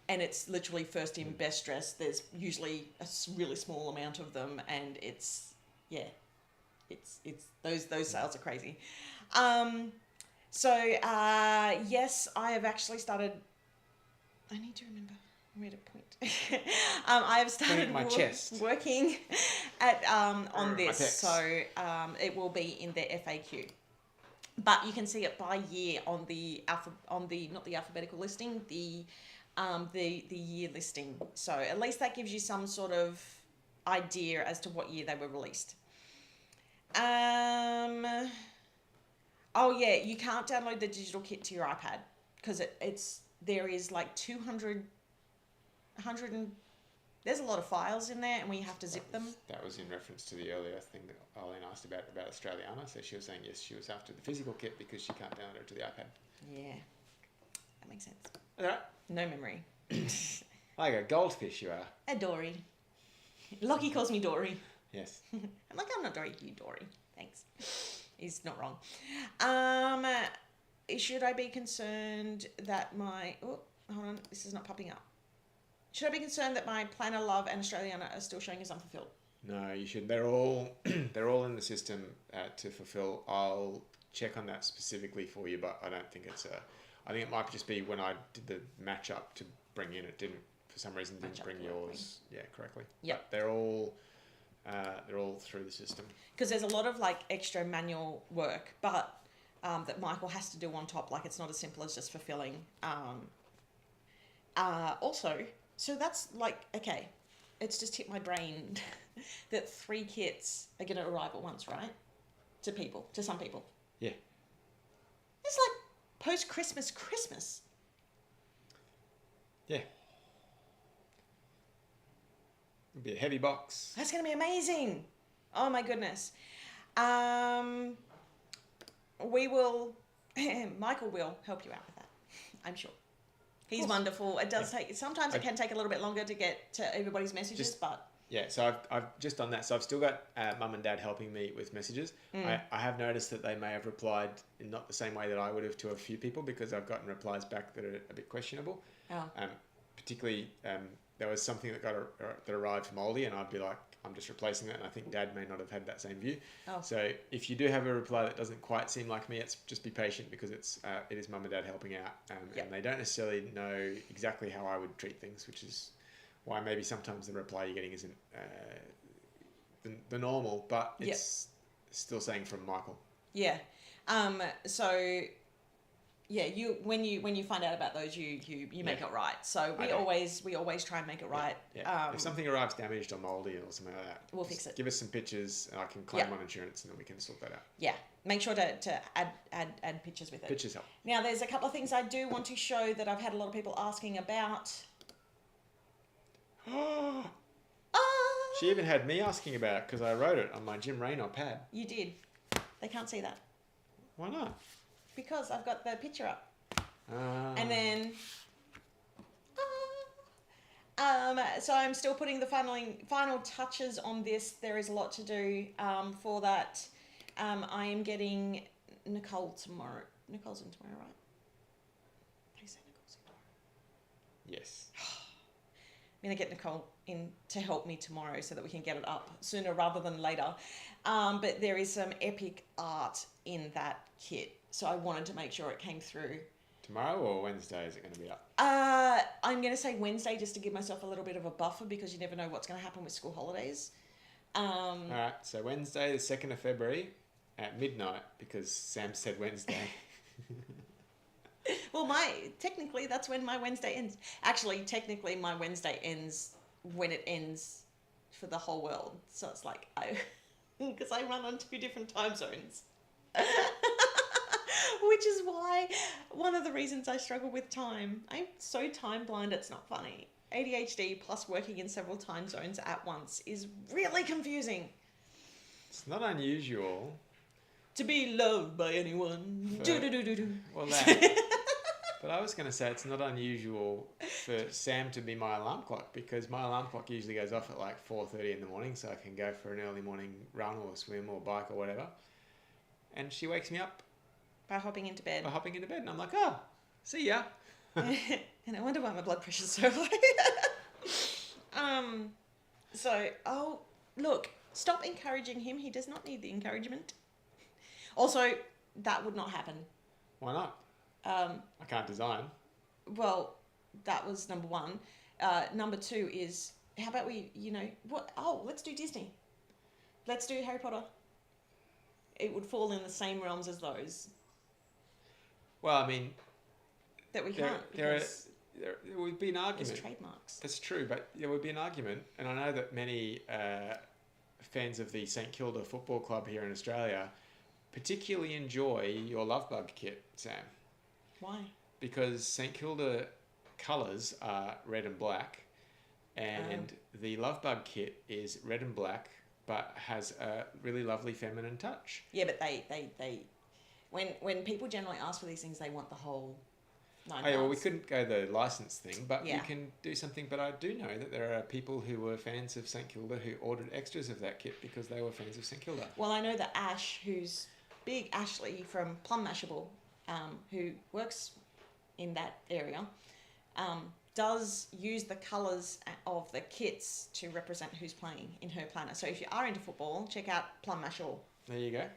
And it's literally first in, best dressed. There's usually a really small amount of them, and it's those sales are crazy. Yes, I have actually started. I need to remember where to point. I have started working at on this, so it will be in the FAQ. But you can see it by year on the not the alphabetical listing, the year listing. So at least that gives you some sort of idea as to what year they were released. Oh yeah, you can't download the digital kit to your iPad, because there is like 100 and there's a lot of files in there, and we have to zip them. That was in reference to the earlier thing that Arlene asked about Australiana. So she was saying, yes, she was after the physical kit because she can't download it to the iPad. Yeah, that makes sense. All right. No memory. Like a goldfish you are. A Dory. Lockie calls me Dory. Yes. I'm like, I'm not Dory, you Dory. Thanks. He's not wrong. Should I be concerned that my... Oh, hold on. This is not popping up. Should I be concerned that my Planner Love and Australiana are still showing as unfulfilled? No, you should. They're all in the system to fulfill. I'll check on that specifically for you, but I don't think it's I think it might just be when I did the match up to bring in, it didn't, for some reason, didn't bring yours correctly. Yeah. They're all through the system. Because there's a lot of like extra manual work, but that Michael has to do on top. Like, it's not as simple as just fulfilling. Also, so that's like, okay, it's just hit my brain that 3 kits are going to arrive at once, right? To some people. Yeah. It's like post-Christmas Christmas. Yeah. It'll be a heavy box. That's going to be amazing. Oh my goodness. We will, Michael will help you out with that, I'm sure. He's wonderful. It does take, sometimes it can take a little bit longer to get to everybody's messages, but... Yeah, so I've just done that. So I've still got Mum and Dad helping me with messages. I have noticed that they may have replied in not the same way that I would have to a few people, because I've gotten replies back that are a bit questionable. Particularly, there was something that arrived from Aldi, and I'd be like, I'm just replacing that, and I think Dad may not have had that same view. So if you do have a reply that doesn't quite seem like me, just be patient, because it is Mum and Dad helping out, and they don't necessarily know exactly how I would treat things, which is why maybe sometimes the reply you're getting isn't the normal, but it's still saying from Michael. Yeah. So yeah, when you find out about those, you make it right. So we always try and make it right. Yeah. If something arrives damaged or mouldy or something like that, we'll fix it. Give us some pictures, and I can claim on insurance, and then we can sort that out. Yeah. Make sure to add pictures with it. Pictures help. Now, there's a couple of things I do want to show that I've had a lot of people asking about. She even had me asking about it, because I wrote it on my Jim Raynor pad. You did. They can't see that. Why not? Because I've got the picture up. And then... so I'm still putting the final touches on this. There is a lot to do for that. I am getting Nicole tomorrow. Nicole's in tomorrow, right? How do you say Nicole's in tomorrow? Yes. going to get Nicole in to help me tomorrow so that we can get it up sooner rather than later. But there is some epic art in that kit. So I wanted to make sure it came through. Tomorrow or Wednesday is it going to be up? I'm going to say Wednesday just to give myself a little bit of a buffer because you never know what's going to happen with school holidays. All right, so Wednesday, the 2nd of February at midnight because Sam said Wednesday. Well, technically that's when my Wednesday ends. Actually, technically my Wednesday ends when it ends for the whole world. So it's like because I run on 2 different time zones. Which is why one of the reasons I struggle with time. I'm so time blind, it's not funny. ADHD plus working in several time zones at once is really confusing. It's not unusual. To be loved by anyone. Well, that. But I was going to say it's not unusual for Sam to be my alarm clock because my alarm clock usually goes off at like 4:30 in the morning so I can go for an early morning run or swim or bike or whatever. And she wakes me up By hopping into bed. And I'm like, oh, see ya. And I wonder why my blood pressure's so high. Look, stop encouraging him. He does not need the encouragement. Also, that would not happen. Why not? I can't design. Well, that was number 1. Number 2 is, how about we, let's do Disney. Let's do Harry Potter. It would fall in the same realms as those. Well, I mean... That we can't, because there would be an argument. there's trademarks. That's true, but there would be an argument, and I know that many fans of the St Kilda Football Club here in Australia particularly enjoy your Love Bug kit, Sam. Why? Because St Kilda colours are red and black, and the Love Bug kit is red and black, but has a really lovely feminine touch. Yeah, but they when people generally ask for these things, they want the whole 9 well, we parts. couldn't go the license thing, but Yeah. we can do something. But I do know that there are people who were fans of St Kilda who ordered extras of that kit because they were fans of St Kilda. Well, I know that Ash, who's big Ashley from Plum Mashable, who works in that area, does use the colours of the kits to represent who's playing in her planner. So if you are into football, check out Plum Mashable. There you go.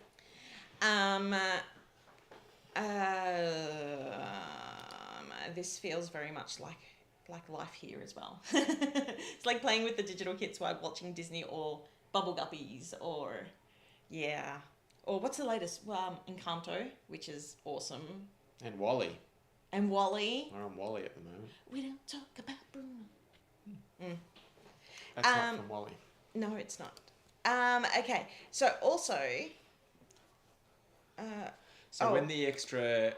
This feels very much like life here as well. It's like playing with the digital kits while watching Disney or Bubble Guppies or what's the latest? Encanto, which is awesome. And Wally. And Wally. We're on Wally at the moment. We don't talk about Bruno. That's not from Wally. No, it's not. Okay, so also... when the extra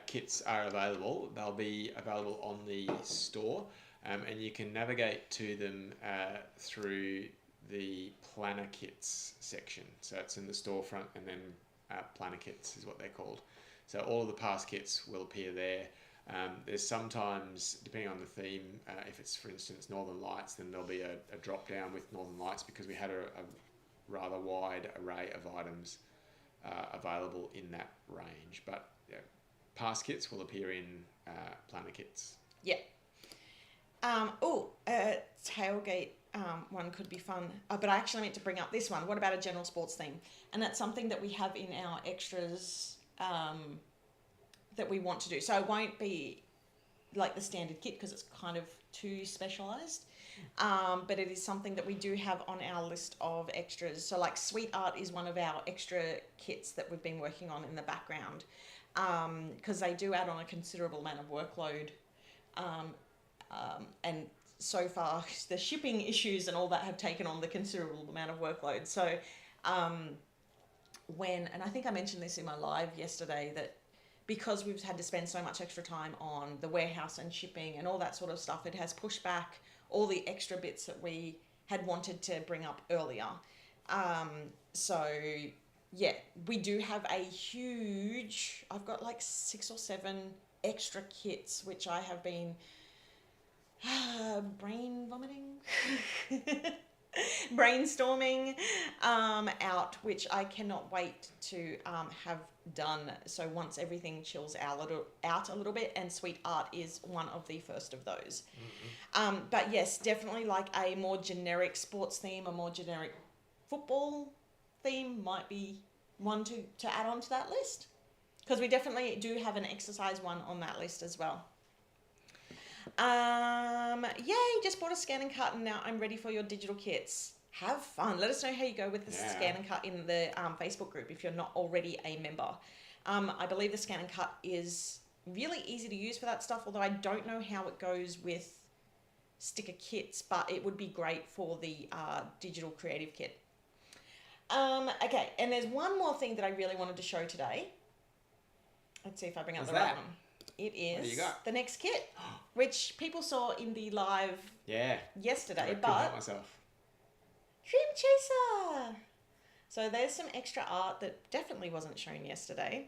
kits are available, they'll be available on the store, and you can navigate to them through the planner kits section. So it's in the storefront, and then planner kits is what they're called. So all of the past kits will appear there. There's sometimes, depending on the theme, if it's, for instance, Northern Lights, then there'll be a drop down with Northern Lights because we had a rather wide array of items available in that range. But past kits will appear in planner kits. Yeah. Tailgate one could be fun. But I actually meant to bring up this one. What about a general sports theme? And that's something that we have in our extras that we want to do. So it won't be like the standard kit because it's kind of too specialised. But it is something that we do have on our list of extras. So like Sweet Art is one of our extra kits that we've been working on in the background because they do add on a considerable amount of workload. And so far the shipping issues and all that have taken on the considerable amount of workload. So and I think I mentioned this in my live yesterday, that because we've had to spend so much extra time on the warehouse and shipping and all that sort of stuff, it has pushed back all the extra bits that we had wanted to bring up earlier. So yeah, we do have a huge, I've got like 6 or 7 extra kits, which I have been brain vomiting brainstorming out, which I cannot wait to have done. So once everything chills out a little bit, and Sweet Art is one of the first of those. But yes, definitely like a more generic sports theme, a more generic football theme might be one to add on to that list, because we definitely do have an exercise one on that list as well. Yay, just bought a scan and cut and now I'm ready for your digital kits. Have fun. Let us know how you go with the scan and cut in the Facebook group if you're not already a member. I believe the scan and cut is really easy to use for that stuff, although I don't know how it goes with sticker kits, but it would be great for the digital creative kit. Okay, and there's one more thing that I really wanted to show today. Let's see if I bring up the right one. It is the next kit, which people saw in the live yesterday, but myself. Dream Chaser. So there's some extra art that definitely wasn't shown yesterday.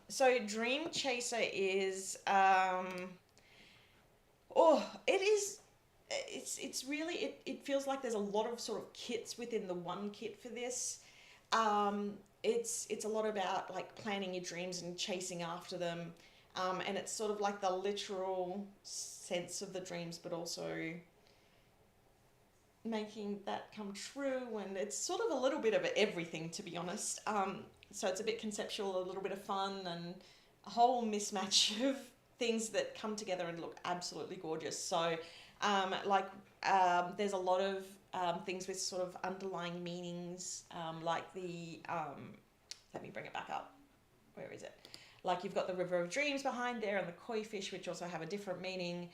So Dream Chaser is it's really it feels like there's a lot of sort of kits within the one kit for this. It's a lot about like planning your dreams and chasing after them, and it's sort of like the literal sense of the dreams, but also making that come true, and it's sort of a little bit of everything, to be honest. So it's a bit conceptual, a little bit of fun, and a whole mismatch of things that come together and look absolutely gorgeous. So there's a lot of things with sort of underlying meanings, like the let me bring it back up. Where is it? Like you've got the River of Dreams behind there and the koi fish, which also have a different meaning.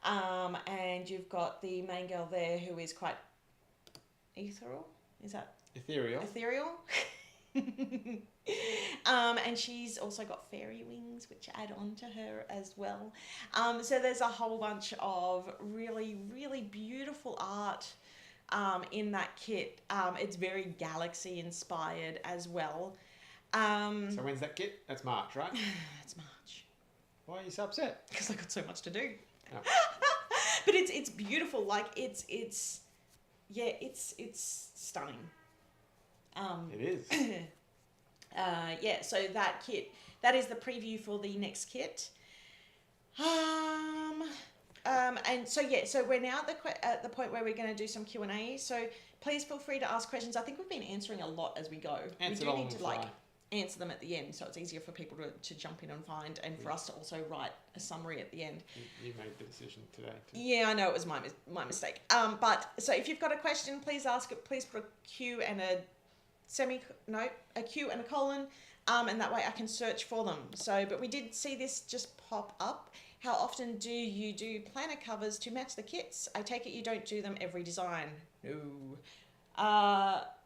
And you've got the main girl there who is quite ethereal. Is that ethereal? And she's also got fairy wings, which add on to her as well. So there's a whole bunch of really, really beautiful art in that kit. It's very galaxy inspired as well. So when's that kit? That's March, right? It's March. Why are you so upset? Because I got so much to do. Oh. But it's beautiful. Like it's stunning. It is. So that kit, that is the preview for the next kit. So we're now at the point where we're going to do some Q&A. So please feel free to ask questions. I think we've been answering a lot as we go. We do need to answer them at the end, so it's easier for people to jump in and find, and for us to also write a summary at the end. You made the decision today. Yeah, I know it was my mistake. But so if you've got a question, please ask it. Please put a Q and a Q and a colon, and that way I can search for them. So, but we did see this just pop up. How often do you do planner covers to match the kits? I take it you don't do them every design. No.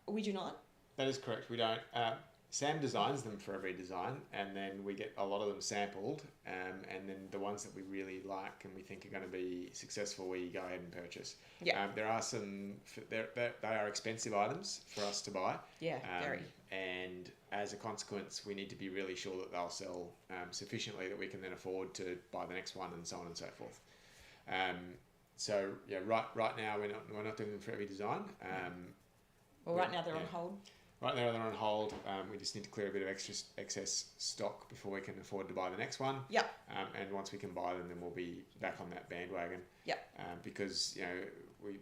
We do not. That is correct. We don't. Sam designs them for every design, and then we get a lot of them sampled, and then the ones that we really like and we think are going to be successful, we go ahead and purchase. Yeah. There are some. They are expensive items for us to buy. Yeah, very. And as a consequence, we need to be really sure that they'll sell sufficiently that we can then afford to buy the next one, and so on and so forth. So yeah, right now we're not doing them for every design. Right now they're on hold. Right now they're on hold. We just need to clear a bit of excess stock before we can afford to buy the next one. Yep. And once we can buy them, then we'll be back on that bandwagon. Yep. Because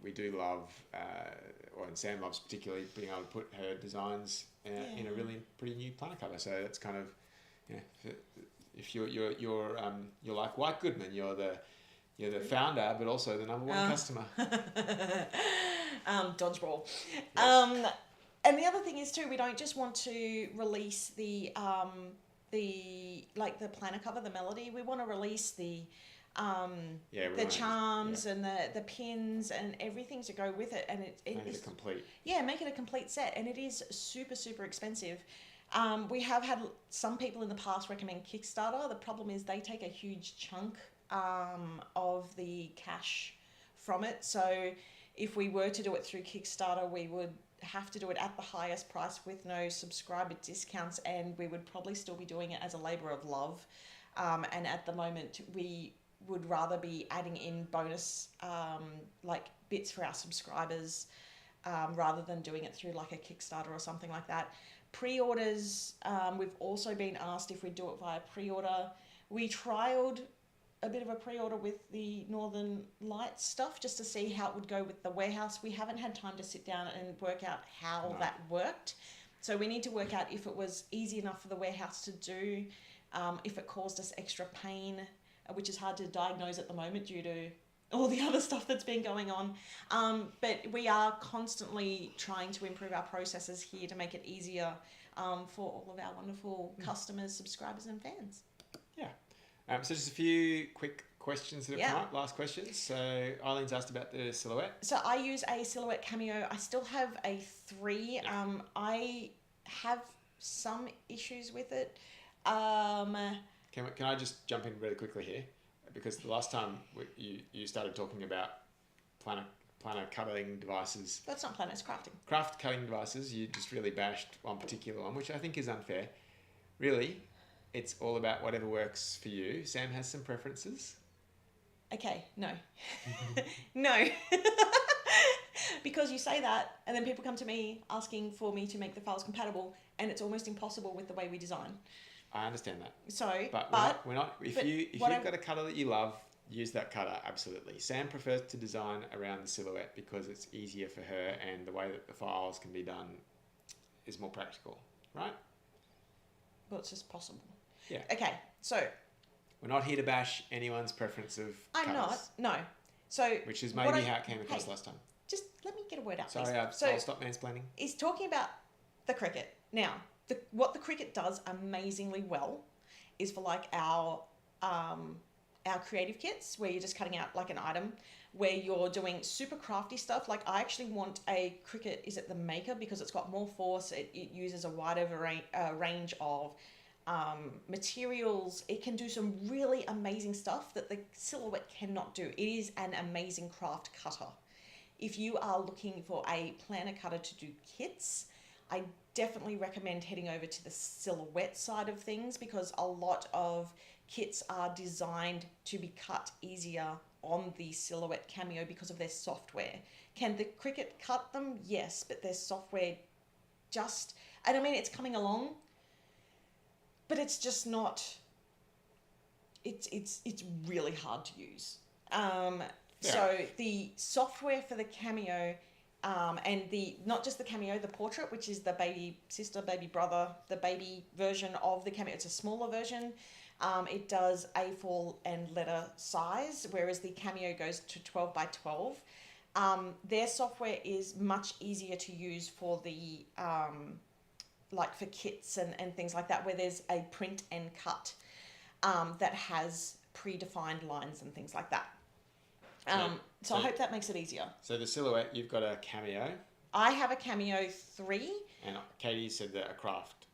we do love, and Sam loves particularly being able to put her designs in a really pretty new planner cover. So it's kind of, if you're like White Goodman, you're the founder, but also the number one customer. Dodgeball. Yes. And the other thing is too, we don't just want to release the planner cover, the melody. We want to release the charms and the pins and everything to go with it, and it is complete. Yeah, make it a complete set, and it is super, super expensive. We have had some people in the past recommend Kickstarter. The problem is they take a huge chunk of the cash from it. So if we were to do it through Kickstarter, we would have to do it at the highest price with no subscriber discounts, and we would probably still be doing it as a labor of love. And at the moment, we would rather be adding in bonus like bits for our subscribers rather than doing it through like a Kickstarter or something like that. Pre-orders, we've also been asked if we do it via pre-order. We trialed a bit of a pre-order with the Northern Lights stuff just to see how it would go with the warehouse. We haven't had time to sit down and work out how that worked. So we need to work out if it was easy enough for the warehouse to do, if it caused us extra pain, which is hard to diagnose at the moment due to all the other stuff that's been going on. But we are constantly trying to improve our processes here to make it easier for all of our wonderful customers, subscribers and fans. Yeah. So just a few quick questions that have come up, last questions. So Eileen's asked about the silhouette. So I use a silhouette cameo. I still have a 3. I have some issues with it. Can I just jump in really quickly here? Because the last time you started talking about planner cutting devices. That's not planner, it's crafting. Craft cutting devices, you just really bashed one particular one, which I think is unfair. Really, it's all about whatever works for you. Sam has some preferences. Okay, no. No. Because you say that, and then people come to me asking for me to make the files compatible, and it's almost impossible with the way we design. I understand that. So, but we're not. If you've got a cutter that you love, use that cutter, absolutely. Sam prefers to design around the silhouette because it's easier for her, and the way that the files can be done is more practical, right? Well, it's just possible. Yeah. Okay, so we're not here to bash anyone's preference of I'm cutters. not. No. So which is maybe how it came across last time. Just let me get a word out. Sorry, please. I'll stop mansplaining. He's talking about the Cricut. Now, what the Cricut does amazingly well is for like our creative kits where you're just cutting out like an item, where you're doing super crafty stuff. Like I actually want a Cricut, is it the Maker, because it's got more force. It uses a wider range of materials. It can do some really amazing stuff that the Silhouette cannot do. It is an amazing craft cutter. If you are looking for a planner cutter to do kits, I definitely recommend heading over to the Silhouette side of things, because a lot of kits are designed to be cut easier on the Silhouette Cameo because of their software. Can the Cricut cut them? Yes, but their software just, and I mean, it's coming along, but it's just not, it's really hard to use. So the software for the Cameo, and not just the Cameo, the Portrait, which is the baby sister, baby brother, the baby version of the Cameo. It's a smaller version. It does A4 and letter size, whereas the Cameo goes to 12 by 12. Their software is much easier to use for the, like for kits and things like that, where there's a print and cut that has predefined lines and things like that. So I hope that makes it easier. So the Silhouette, you've got a Cameo. I have a Cameo 3. And Katie said that a craft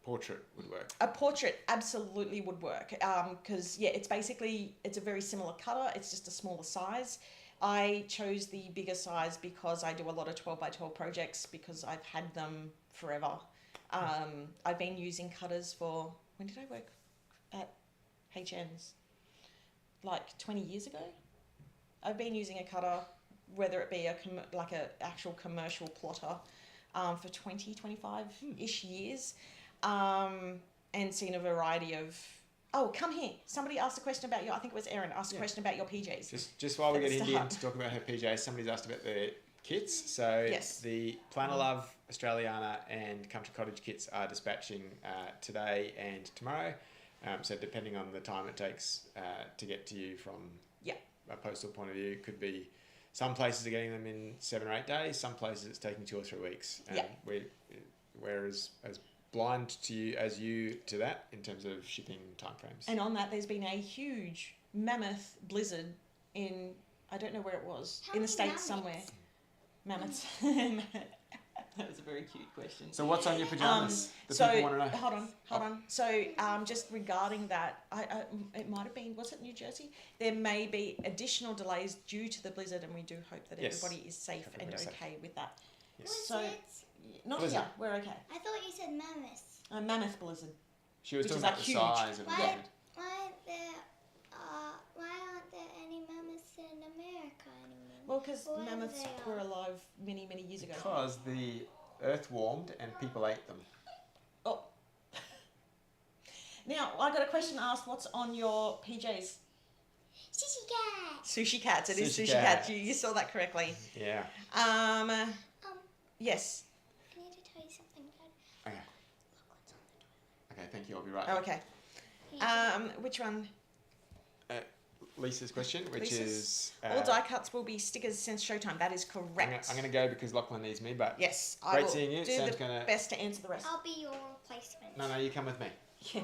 Portrait would work. A Portrait absolutely would work, because it's a very similar cutter. It's just a smaller size. I chose the bigger size because I do a lot of 12 by 12 projects, because I've had them forever. I've been using cutters for, when did I work at HN's? Like 20 years ago. I've been using a cutter, whether it be like an actual commercial plotter, for 20, 25-ish years, and seen a variety of... Oh, come here. Somebody asked a question about I think it was Erin, asked a question about your PJs. Just while we get Indy in to talk about her PJs, somebody's asked about the kits. So the Planner Love, Australiana and Country Cottage kits are dispatching today and tomorrow. So depending on the time it takes to get to you from... a postal point of view, could be some places are getting them in 7 or 8 days, some places it's taking 2 or 3 weeks. And we're as blind to you as you to that in terms of shipping timeframes. And on that, there's been a huge mammoth blizzard in, I don't know where it was, in the States somewhere. Mammoths. That was a very cute question. So what's on your pajamas? People want to know. Hold on. So just regarding that, it might have been, was it New Jersey? There may be additional delays due to the blizzard, and we do hope that everybody is safe and okay with that. Yes. So, not blizzard. Here, we're okay. I thought you said mammoth. A mammoth blizzard. She was Which talking about the huge. size of the blizzard. Why because Whatever mammoths they are. were alive many, many years ago. Because the earth warmed and people ate them. Oh. Now, I got a question asked. What's on your PJs? Sushi cat. Sushi cats. It is Sushi sushi cats. cats. You saw that correctly. Yeah. Yes. I need to tell you something, Dad. Okay. Lachlan's on the toilet. Okay, thank you. I'll be right Oh, back. okay. He's Which one? Lisa's question, which Lisa's. is... All die cuts will be stickers since showtime. That is correct. I'm going to go because Lachlan needs me, but... Yes, I Great will seeing you. do Sam's the gonna- best to answer the rest. I'll be your replacement. No, you come with me. Yeah.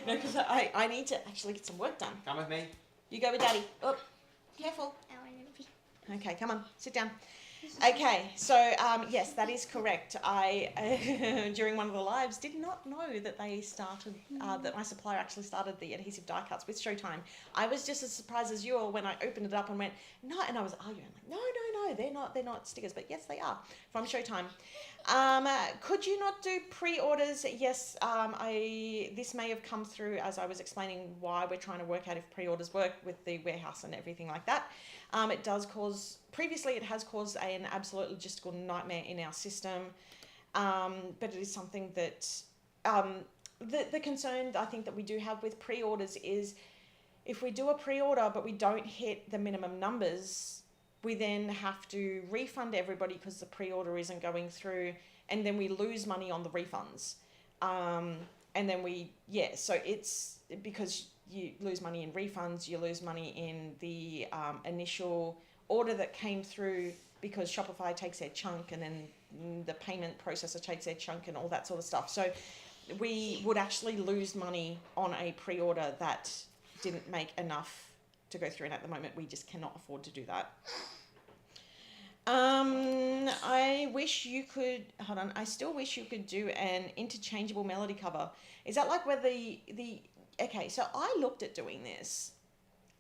No, because I need to actually get some work done. Come with me. You go with Daddy. Oh, careful. I want to be. Okay, come on, sit down. Okay, so yes, that is correct. I during one of the lives did not know that they started that my supplier actually started the adhesive die cuts with Showtime. I was just as surprised as you were when I opened it up and went no, and I was arguing like no, they're not stickers, but yes, they are from Showtime. Could you not do pre-orders? Yes, this may have come through as I was explaining why we're trying to work out if pre-orders work with the warehouse and everything like that. It does cause, previously it has caused an absolute logistical nightmare in our system, but it is something that, the concern I think that we do have with pre-orders is if we do a pre-order but we don't hit the minimum numbers, we then have to refund everybody because the pre-order isn't going through, and then we lose money on the refunds. And then so it's because you lose money in refunds, you lose money in the initial order that came through because Shopify takes their chunk, and then the payment processor takes their chunk and all that sort of stuff. So we would actually lose money on a pre-order that didn't make enough to go through, and at the moment we just cannot afford to do that. I wish you could, hold on, I still wish you could do an interchangeable melody cover. Is that like where okay, so I looked at doing this,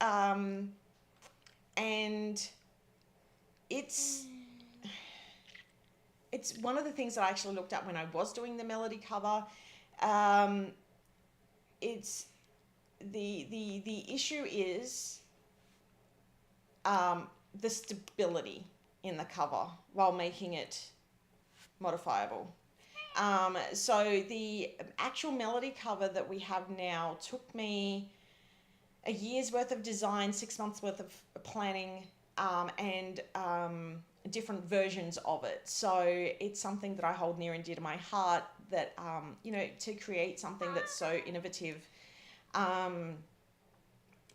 and it's one of the things that I actually looked at when I was doing the melody cover. It's the issue is the stability in the cover while making it modifiable. So the actual melody cover that we have now took me a year's worth of design, 6 months worth of planning, and different versions of it. So it's something that I hold near and dear to my heart, that, to create something that's so innovative.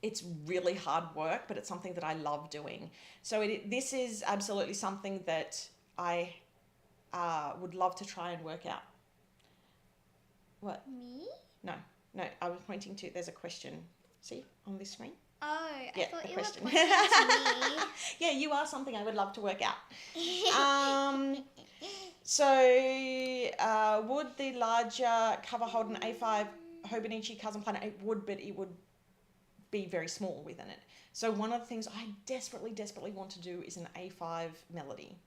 It's really hard work, but it's something that I love doing. So this is absolutely something that I would love to try and work out. What? Me? No, I was pointing to, there's a question. See, on this screen? Oh, Yeah, I thought the you question. were pointing to me. Yeah, you are something I would love to work out. So would the larger cover hold an A5 Hobonichi Cousin Planner? It would, but it would be very small within it. So one of the things I desperately want to do is an A5 Melody.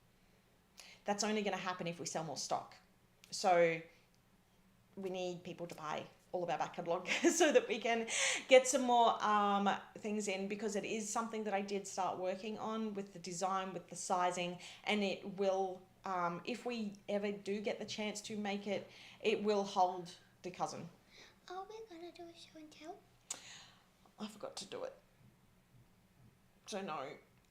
That's only going to happen if we sell more stock. So we need people to buy all of our back catalogue so that we can get some more things in, because it is something that I did start working on with the design, with the sizing, and it will, if we ever do get the chance to make it, it will hold the cousin. Are we going to do a show and tell? I forgot to do it. So no,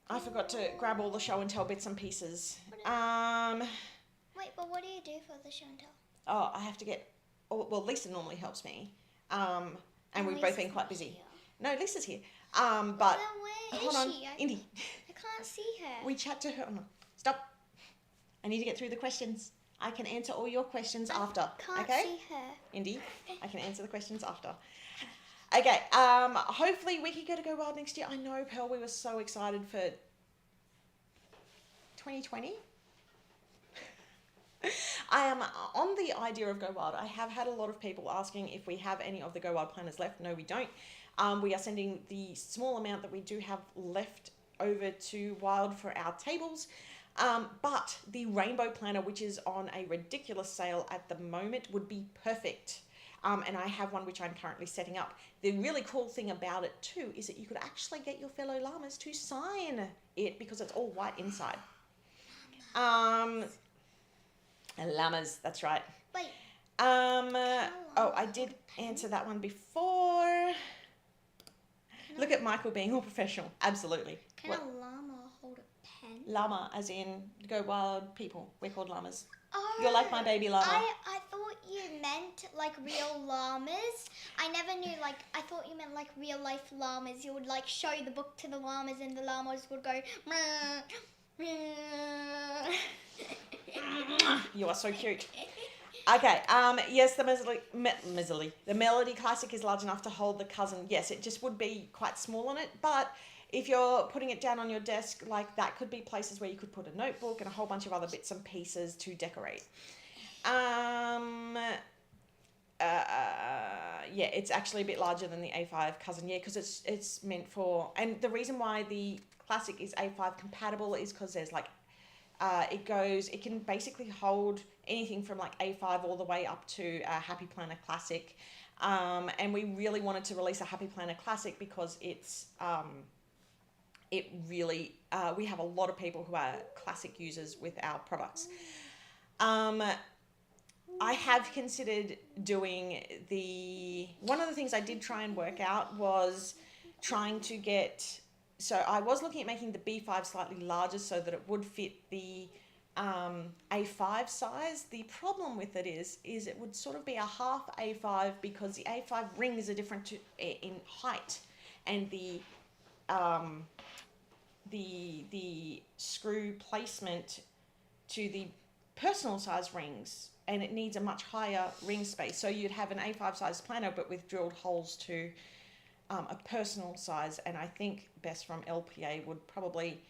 I forgot to grab all the show and tell bits and pieces. Wait, but what do you do for the show and tell? Oh, I have to get, well, Lisa normally helps me. And we've both been quite busy. Here. No, Lisa's here. But Then where hold is on, she? Indy. I can't see her. We chat to her. Oh, no. Stop. I need to get through the questions. I can answer all your questions after. Can't Okay? see her. Indy, I can answer the questions after. Okay, hopefully we can get to Go Wild next year. I know, Pearl, we were so excited for 2020. I am on the idea of Go Wild. I have had a lot of people asking if we have any of the Go Wild planners left. No, we don't. We are sending the small amount that we do have left over to Wild for our tables. But the Rainbow Planner, which is on a ridiculous sale at the moment, would be perfect. And I have one which I'm currently setting up. The really cool thing about it too is that you could actually get your fellow llamas to sign it because it's all white inside. Llamas, that's right. Wait. I did answer that one before. Look at Michael being all professional. Absolutely. Can a llama hold a pen? Llama, as in go wild people. We're called llamas. Oh, You're like my baby llama. I thought you meant like real llamas. I never knew, like, I thought you meant like real life llamas. You would like show the book to the llamas and the llamas would go meh, meh. You are so cute. Okay, yes, the Melody Classic is large enough to hold the cousin. Yes, it just would be quite small on it, but if you're putting it down on your desk, like that could be places where you could put a notebook and a whole bunch of other bits and pieces to decorate. Yeah, it's actually a bit larger than the A5 cousin, yeah, because it's meant for, and the reason why the Classic is A5 compatible is because there's like, it can basically hold anything from like A5 all the way up to a Happy Planner Classic. And we really wanted to release a Happy Planner Classic because it's, it really, we have a lot of people who are Classic users with our products. I have considered doing one of the things I did try and work out was trying to get, so I was looking at making the B5 slightly larger so that it would fit the A5 size. The problem with it is it would sort of be a half A5 because the A5 rings are different in height, and the screw placement to the personal size rings, and it needs a much higher ring space. So you'd have an A5 size planner but with drilled holes to a personal size, and I think Bess from LPA would probably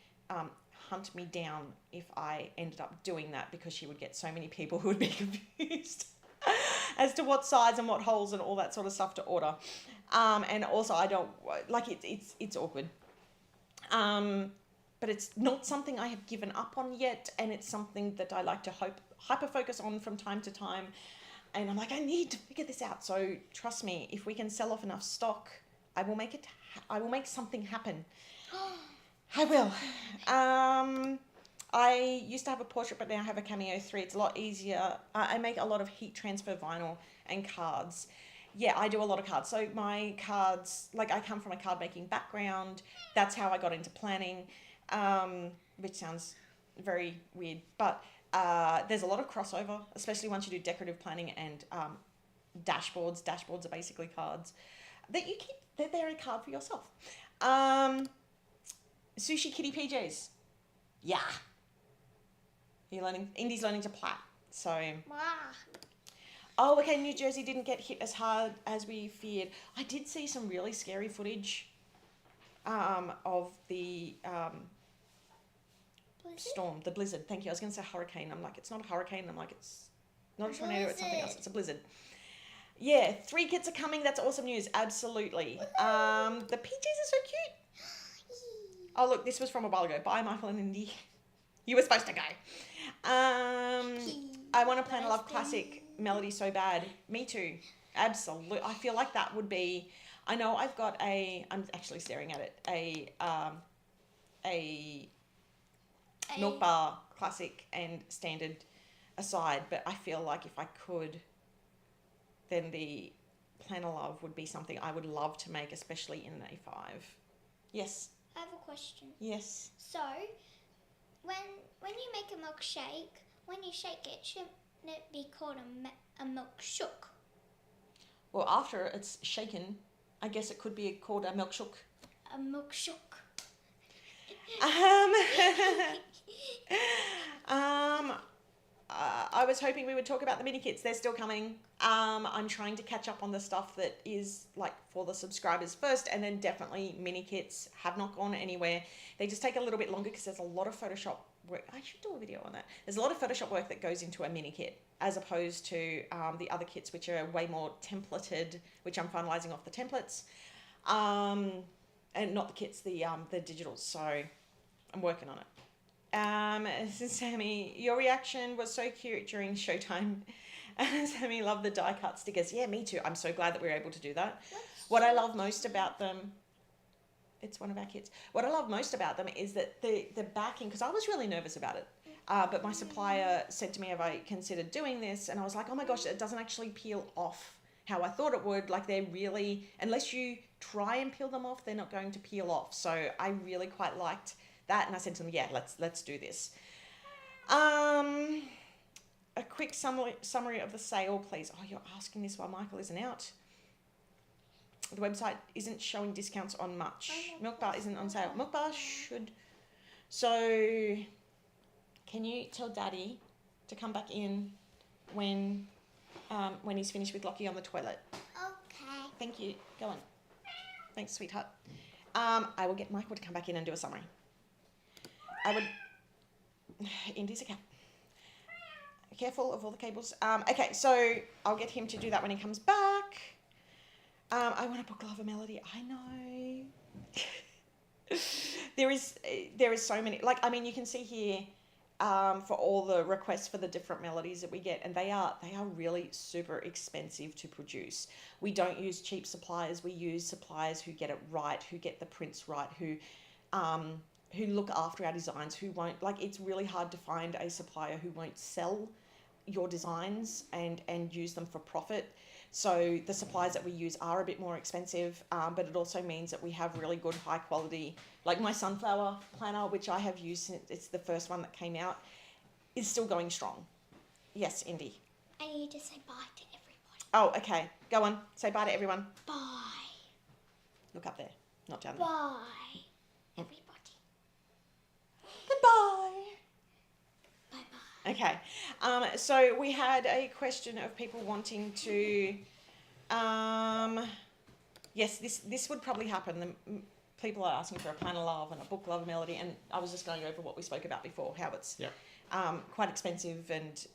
hunt me down if I ended up doing that, because she would get so many people who would be confused as to what size and what holes and all that sort of stuff to order. And also I don't like it's awkward. But it's not something I have given up on yet, and it's something that I like to hyper focus on from time to time. And I'm like, I need to figure this out. So trust me, if we can sell off enough stock, I will make something happen. I will. I used to have a portrait, but now I have a Cameo 3. It's a lot easier. I make a lot of heat transfer vinyl and cards. Yeah, I do a lot of cards. So my cards, like I come from a card making background. That's how I got into planning, which sounds very weird. But there's a lot of crossover, especially once you do decorative planning and dashboards. Dashboards are basically cards that you keep. They're a card for yourself. Sushi Kitty PJs. Yeah. Indy's learning to plait. So. Wow. Oh, okay, New Jersey didn't get hit as hard as we feared. I did see some really scary footage of the storm, the blizzard. Thank you. I was going to say hurricane. I'm like, it's not a hurricane. I'm like, it's not a tornado, it's something else. It's a blizzard. Yeah, 3 kits are coming. That's awesome news. Absolutely. The PJs are so cute. Oh, look, this was from a while ago. Bye, Michael and Indy. You were supposed to go. I want to plan a Love Classic Melody so bad. Me too. Absolutely. I feel like that would be, I know I've got I'm actually staring at it, a Milk Bar Classic and Standard aside, but I feel like if I could, then the Planner Love would be something I would love to make, especially in an A5. Yes? I have a question. Yes. So, when you make a milkshake, when you shake it, shouldn't it be called a milk shook? Well, after it's shaken, I guess it could be called a milk shook. A milk shook. I was hoping we would talk about the Minikits. They're still coming. I'm trying to catch up on the stuff that is like for the subscribers first, and then definitely Minikits have not gone anywhere. They just take a little bit longer because there's a lot of Photoshop work. I should do a video on that. There's a lot of Photoshop work that goes into a Minikit as opposed to the other kits, which are way more templated, which I'm finalizing off the templates. And not the kits, the digitals. So I'm working on it. Sammy, your reaction was so cute during Showtime And Sammy loved the die cut stickers. Yeah, me too. I'm so glad that we were able to do that. What I love most about them, it's one of our kids. What I love most about them is that the backing, because I was really nervous about it. But my supplier said to me, have I considered doing this? And I was like, oh my gosh, it doesn't actually peel off how I thought it would. Like they're really, unless you try and peel them off, they're not going to peel off. So I really quite liked that. And I said to them, yeah, let's do this. A quick summary of the sale, please. Oh, you're asking this while Michael isn't out. The website isn't showing discounts on much. Milk Bar isn't on sale. Milk Bar should. So, can you tell Daddy to come back in when he's finished with Lockie on the toilet? Okay. Thank you. Go on. Thanks, sweetheart. I will get Michael to come back in and do a summary. Indy's a cat. Careful of all the cables. Okay, so I'll get him to do that when he comes back. I want to book Love a Melody. I know. there is so many. Like, I mean, you can see here for all the requests for the different melodies that we get, and they are really super expensive to produce. We don't use cheap suppliers. We use suppliers who get it right, who get the prints right, who look after our designs, who won't, like, it's really hard to find a supplier who won't sell your designs and use them for profit. So the supplies that we use are a bit more expensive, but it also means that we have really good high quality, like my sunflower planner, which I have used since it's the first one that came out, is still going strong. Yes, Indy. I need to say bye to everybody. Oh, okay. Go on. Say bye to everyone. Bye. Look up there, not down there. Bye, everybody. Goodbye. Bye-bye. Okay, so we had a question of people wanting to, yes, this would probably happen. People are asking for a planner love and a book love melody, and I was just going over what we spoke about before, how it's quite expensive, and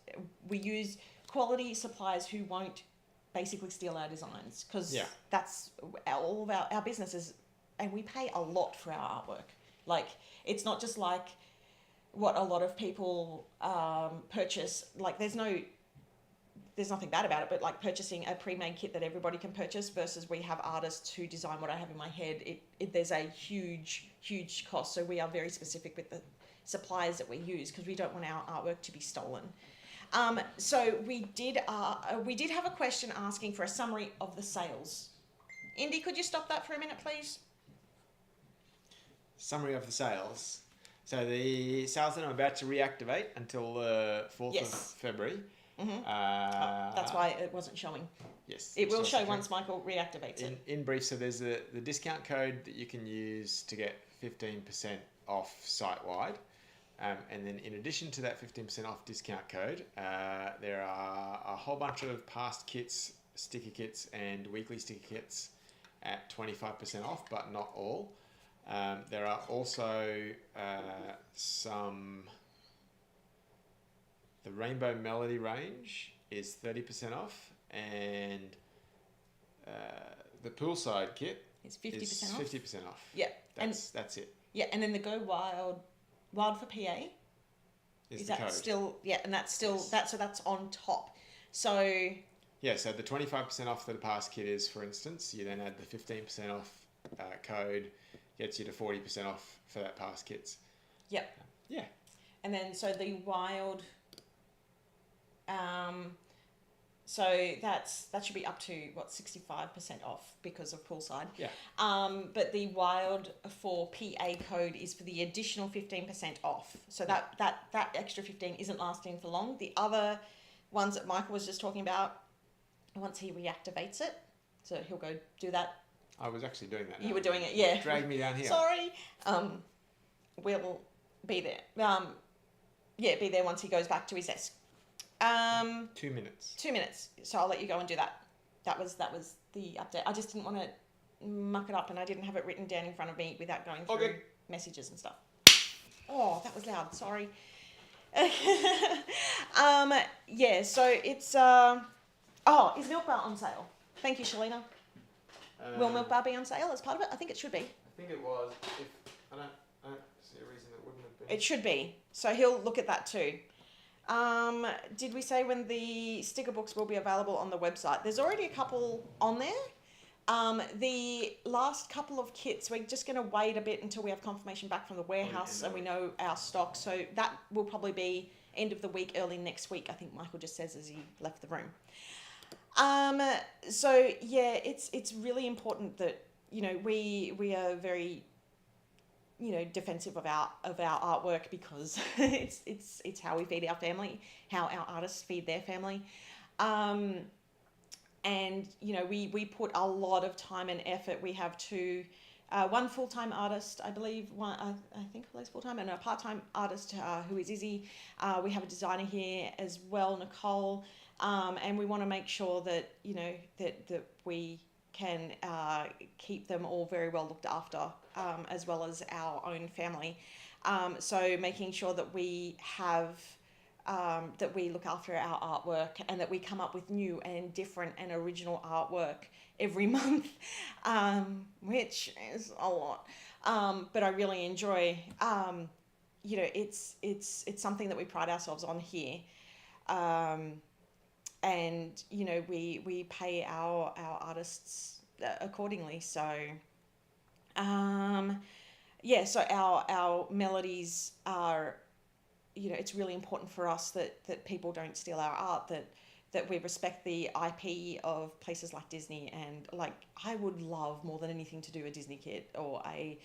we use quality suppliers who won't basically steal our designs, because that's all of our businesses, and we pay a lot for our artwork. Like, it's not just like what a lot of people purchase. Like, there's nothing bad about it, but like purchasing a pre-made kit that everybody can purchase versus we have artists who design what I have in my head, there's a huge cost. So we are very specific with the suppliers that we use, because we don't want our artwork to be stolen. So we did have a question asking for a summary of the sales. Indy, could you stop that for a minute, please? Summary of the sales. So the sales that I'm about to reactivate until the 4th of February. Mm-hmm. That's why it wasn't showing. Yes. It will show once Michael reactivates it. In brief, so there's the discount code that you can use to get 15% off site-wide. And then in addition to that 15% off discount code, there are a whole bunch of past kits, sticker kits and weekly sticker kits at 25% off, but not all. There are also the Rainbow Melody range is 30% off, and the poolside kit is 50% off. 50% off. Yeah, that's it. Yeah, and then the Go Wild for PA is that code. Still? Yeah, and that's still so that's on top. So yeah, so the 25% off that the past kit is, for instance, you then add the 15% off code. Gets you to 40% off for that past kits. Yep. Yeah. And then so the wild, so that should be up to 65% off because of poolside. Yeah. But the wild for PA code is for the additional 15% off. So that extra 15 isn't lasting for long. The other ones that Michael was just talking about, once he reactivates it, so he'll go do that. I was actually doing that. You were doing it, yeah. Drag me down here. Sorry. We'll be there. Be there once he goes back to his desk. 2 minutes. 2 minutes. So I'll let you go and do that. That was the update. I just didn't want to muck it up, and I didn't have it written down in front of me without going through messages and stuff. Oh, that was loud. Sorry. Yeah. So it's is Milk Bar on sale? Thank you, Shalina. Will Milk Bar be on sale as part of it? I think it should be. I think it was. I don't see a reason it wouldn't have been. It should be. So he'll look at that too. Did we say when the sticker books will be available on the website? There's already a couple on there. The last couple of kits, we're just going to wait a bit until we have confirmation back from the warehouse and we know our stock. So that will probably be end of the week, early next week, I think Michael just says as he left the room. So yeah, it's really important that, you know, we are very, you know, defensive of our artwork because it's how we feed our family, how our artists feed their family. And, you know, we put a lot of time and effort. We have one full-time artist, I believe, I think Holly's full-time, and a part-time artist who is Izzy. We have a designer here as well, Nicole, and we want to make sure that, you know, that we can keep them all very well looked after, as well as our own family. So making sure that we have that we look after our artwork and that we come up with new and different and original artwork every month, which is a lot. But I really enjoy, you know, it's something that we pride ourselves on here. And, you know, we pay our artists accordingly. So, yeah, so our melodies are, you know, it's really important for us that people don't steal our art, that we respect the IP of places like Disney. And like, I would love more than anything to do a Disney kit or a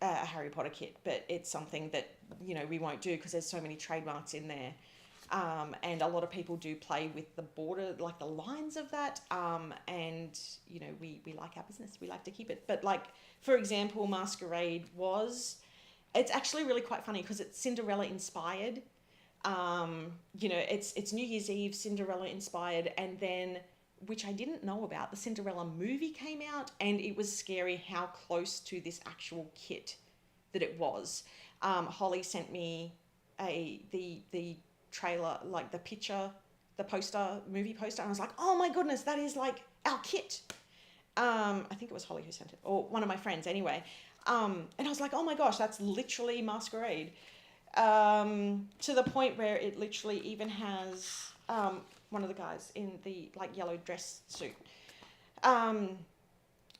Harry Potter kit, but it's something that, you know, we won't do because there's so many trademarks in there. And a lot of people do play with the border, like the lines of that. And, you know, we like our business, we like to keep it. But like, for example, Masquerade it's actually really quite funny because it's Cinderella inspired. You know, it's New Year's Eve, Cinderella inspired. And then, which I didn't know about, the Cinderella movie came out and it was scary how close to this actual kit that it was. Holly sent me the trailer, like the picture, the poster, movie poster, and I was like, oh my goodness, that is like our kit. I think it was Holly who sent it, or one of my friends anyway. And I was like, oh my gosh, that's literally Masquerade. To the point where it literally even has one of the guys in the like yellow dress suit. I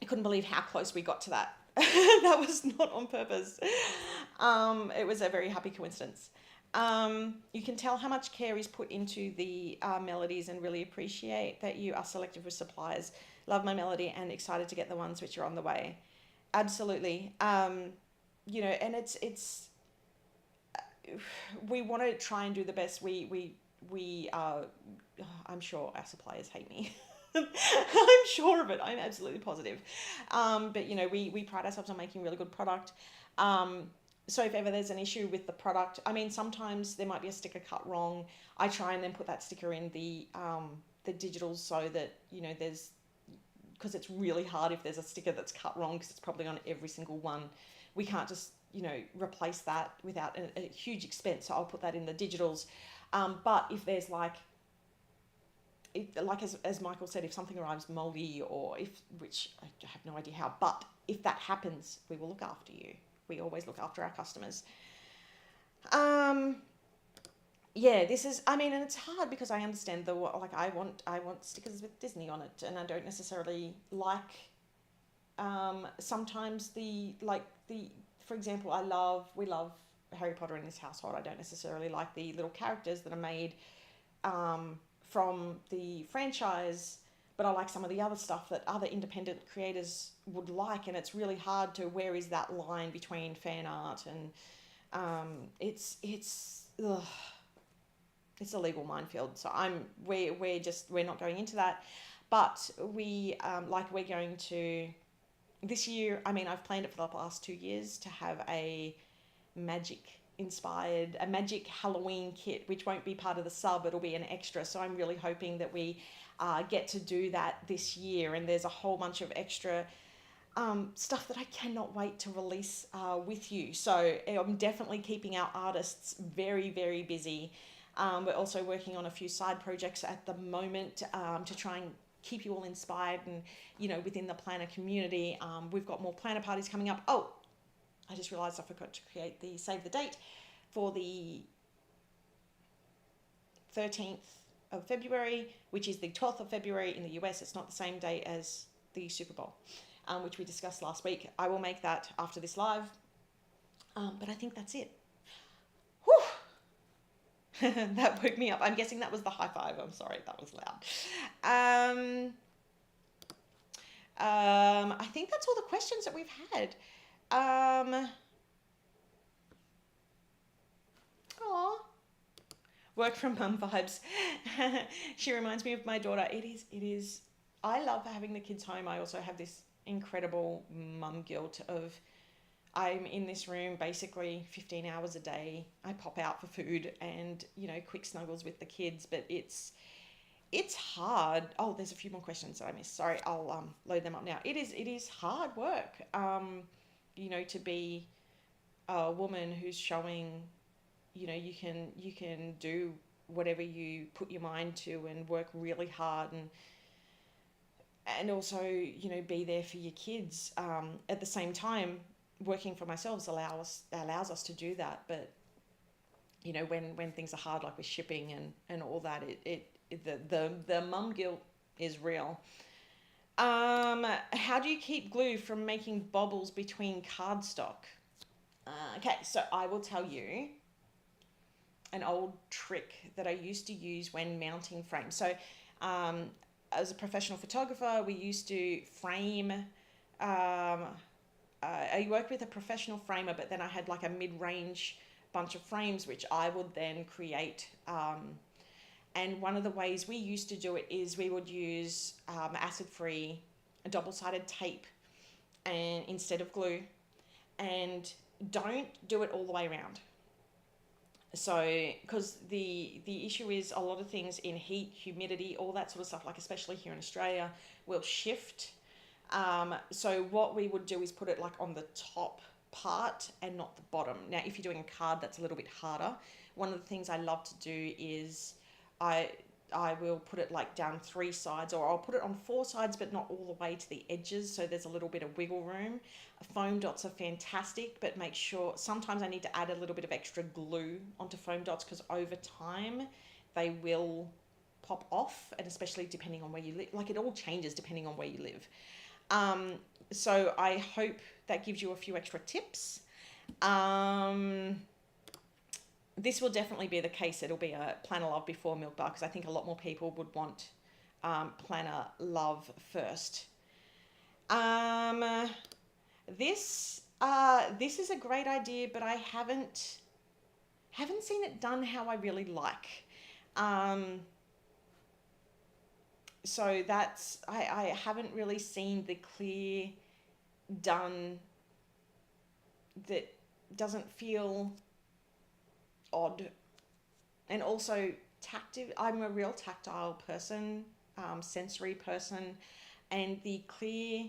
couldn't believe how close we got to that. That was not on purpose. It was a very happy coincidence. You can tell how much care is put into the melodies and really appreciate that you are selective with suppliers. Love my melody and excited to get the ones which are on the way. Absolutely. You know, and it's we want to try and do the best. We I'm sure our suppliers hate me. I'm sure of it. I'm absolutely positive. But you know, we pride ourselves on making really good product. So if ever there's an issue with the product, I mean, sometimes there might be a sticker cut wrong. I try and then put that sticker in the digitals so that, you know, because it's really hard if there's a sticker that's cut wrong because it's probably on every single one. We can't just, you know, replace that without a huge expense. So I'll put that in the digitals. But if there's like as Michael said, if something arrives moldy or which I have no idea how, but if that happens, we will look after you. We always look after our customers. Yeah, this is, I mean, and it's hard because I understand I want stickers with Disney on it, and I don't necessarily like, sometimes for example, we love Harry Potter in this household. I don't necessarily like the little characters that are made, from the franchise, but I like some of the other stuff that other independent creators would like, and it's really hard to, where is that line between fan art and, it's a legal minefield. So we're not going into that, but we're going to, this year, I mean, I've planned it for the last 2 years to have a magic Halloween kit, which won't be part of the sub, it'll be an extra. So I'm really hoping that we get to do that this year, and there's a whole bunch of extra stuff that I cannot wait to release with you. So I'm definitely keeping our artists very, very busy. We're also working on a few side projects at the moment to try and keep you all inspired and, you know, within the planner community. We've got more planner parties coming up. Oh, I just realised I forgot to create the save the date for the 13th of February, which is the 12th of February in the US. It's not the same day as the Super Bowl, which we discussed last week. I will make that after this live, but I think that's it. Whew. That woke me up. I'm guessing that was the high five. I'm sorry, that was loud. I think that's all the questions that we've had. Work from mum vibes. She reminds me of my daughter. It is. I love having the kids home. I also have this incredible mum guilt of I'm in this room basically 15 hours a day. I pop out for food and, quick snuggles with the kids, but it's hard. Oh, there's a few more questions that I missed. Sorry, I'll load them up now. It is hard work, to be a woman who's showing, you can do whatever you put your mind to and work really hard and also, be there for your kids. At the same time, working for myself allows us to do that. But, when things are hard, like with shipping and all that, the mum guilt is real. How do you keep glue from making bobbles between cardstock? Okay, so I will tell you an old trick that I used to use when mounting frames. So as a professional photographer, we used to frame, I worked with a professional framer, but then I had like a mid-range bunch of frames, which I would then create. And one of the ways we used to do it is we would use acid-free double-sided tape and instead of glue, and don't do it all the way around. So, because the issue is a lot of things in heat, humidity, all that sort of stuff, like especially here in Australia, will shift. So what we would do is put it like on the top part and not the bottom. Now, if you're doing a card, that's a little bit harder. One of the things I love to do is I will put it like down 3 sides, or I'll put it on 4 sides, but not all the way to the edges. So there's a little bit of wiggle room. Foam dots are fantastic, but make sure sometimes I need to add a little bit of extra glue onto foam dots because over time they will pop off, and especially depending on where you live. Like, it all changes depending on where you live. So I hope that gives you a few extra tips. This will definitely be the case. It'll be a Planner Love before Milk Bar, because I think a lot more people would want Planner Love first. This is a great idea, but I haven't seen it done how I really like. So that's, I haven't really seen the clear done that doesn't feel odd. And also tactile. I'm a real tactile person, sensory person, and the clear,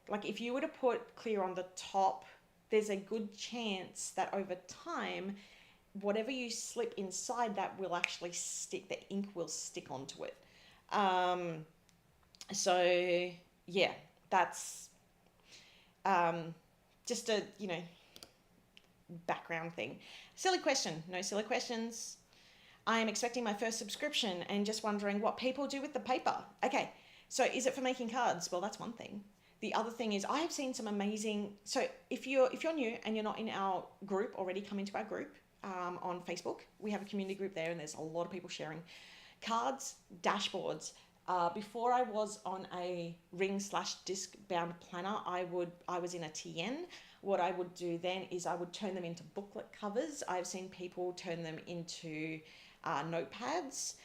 like if you were to put clear on the top, there's a good chance that over time, whatever you slip inside that will actually stick, the ink will stick onto it. So yeah, that's just a, background thing. Silly question. No silly questions. I am expecting my first subscription and just wondering what people do with the paper. Okay, so is it for making cards? Well, that's one thing. The other thing is I have seen some amazing, so if you're new and you're not in our group already, come into our group on Facebook. We have a community group there and there's a lot of people sharing cards, dashboards. Before I was on a ring/disc bound planner, I was in a TN. What I would do then is I would turn them into booklet covers. I've seen people turn them into notepads.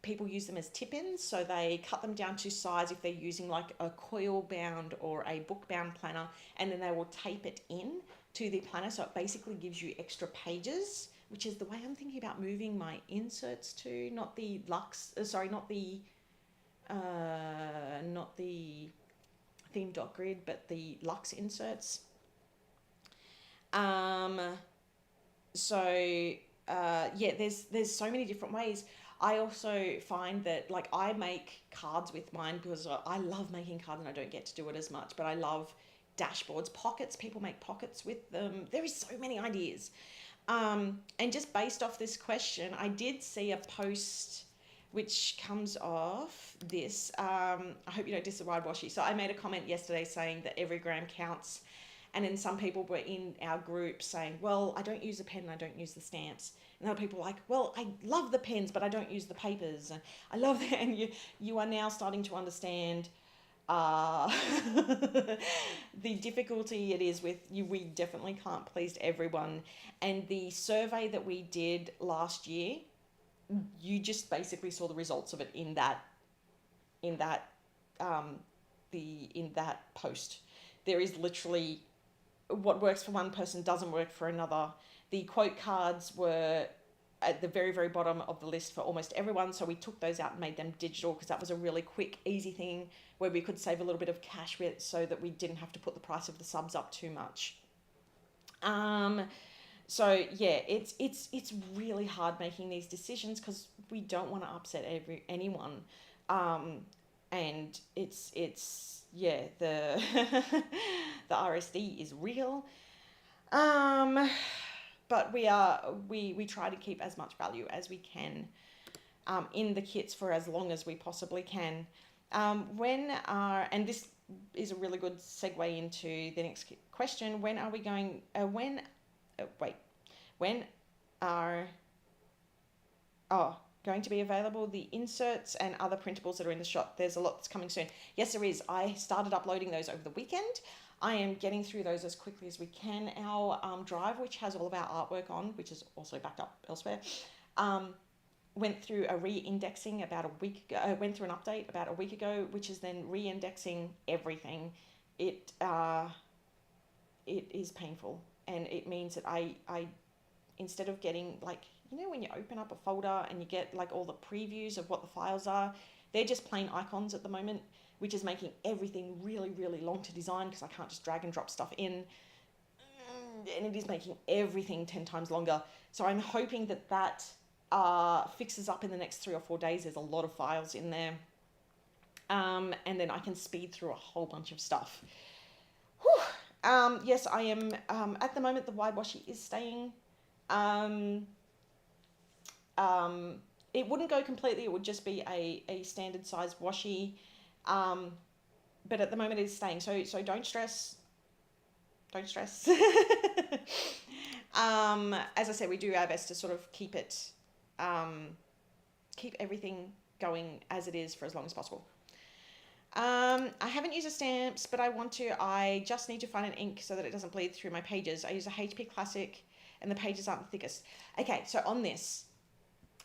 People use them as tip-ins, so they cut them down to size if they're using like a coil bound or a book bound planner, and then they will tape it in to the planner, so it basically gives you extra pages, which is the way I'm thinking about moving my inserts to, not the Lux, not the theme dot grid, but the Lux Inserts. Yeah, there's so many different ways. I also find that like I make cards with mine because I love making cards and I don't get to do it as much, but I love dashboards, pockets. People make pockets with them. There is so many ideas. And just based off this question, I did see a post which comes off this. I hope you don't disregard washi. So I made a comment yesterday saying that every gram counts. And then some people were in our group saying, well, I don't use a pen and I don't use the stamps. And other people were like, well, I love the pens, but I don't use the papers. And I love that. And you are now starting to understand the difficulty it is with you. We definitely can't please everyone. And the survey that we did last year, you just basically saw the results of it in that post. There is literally what works for one person doesn't work for another. The quote cards were at the very, very bottom of the list for almost everyone. So we took those out and made them digital because that was a really quick, easy thing where we could save a little bit of cash with so that we didn't have to put the price of the subs up too much. So yeah, it's really hard making these decisions because we don't want to upset anyone. And it's yeah, the the RSD is real. But we try to keep as much value as we can in the kits for as long as we possibly can. And this is a really good segue into the next question. When are we going? When are going to be available the inserts and other printables that are in the shop? There's a lot that's coming soon. Yes, there is. I started uploading those over the weekend. I am getting through those as quickly as we can. Our drive, which has all of our artwork on, which is also backed up elsewhere, went through a re-indexing about a week ago. Went through an update about a week ago, which is then re-indexing everything. It is painful, and it means that I instead of getting, like, you know, when you open up a folder and you get like all the previews of what the files are, they're just plain icons at the moment, which is making everything really, really long to design because I can't just drag and drop stuff in. And it is making everything 10 times longer. So I'm hoping that fixes up in the next 3 or 4 days. There's a lot of files in there. And then I can speed through a whole bunch of stuff. Whew. Yes, I am, at the moment, the wide washi is staying. It wouldn't go completely. It would just be a standard size washi. But at the moment it is staying. So don't stress. Don't stress. As I said, we do our best to sort of keep it, keep everything going as it is for as long as possible. I haven't used the stamps, but I want to. I just need to find an ink so that it doesn't bleed through my pages. I use a HP Classic and the pages aren't the thickest. Okay, so on this,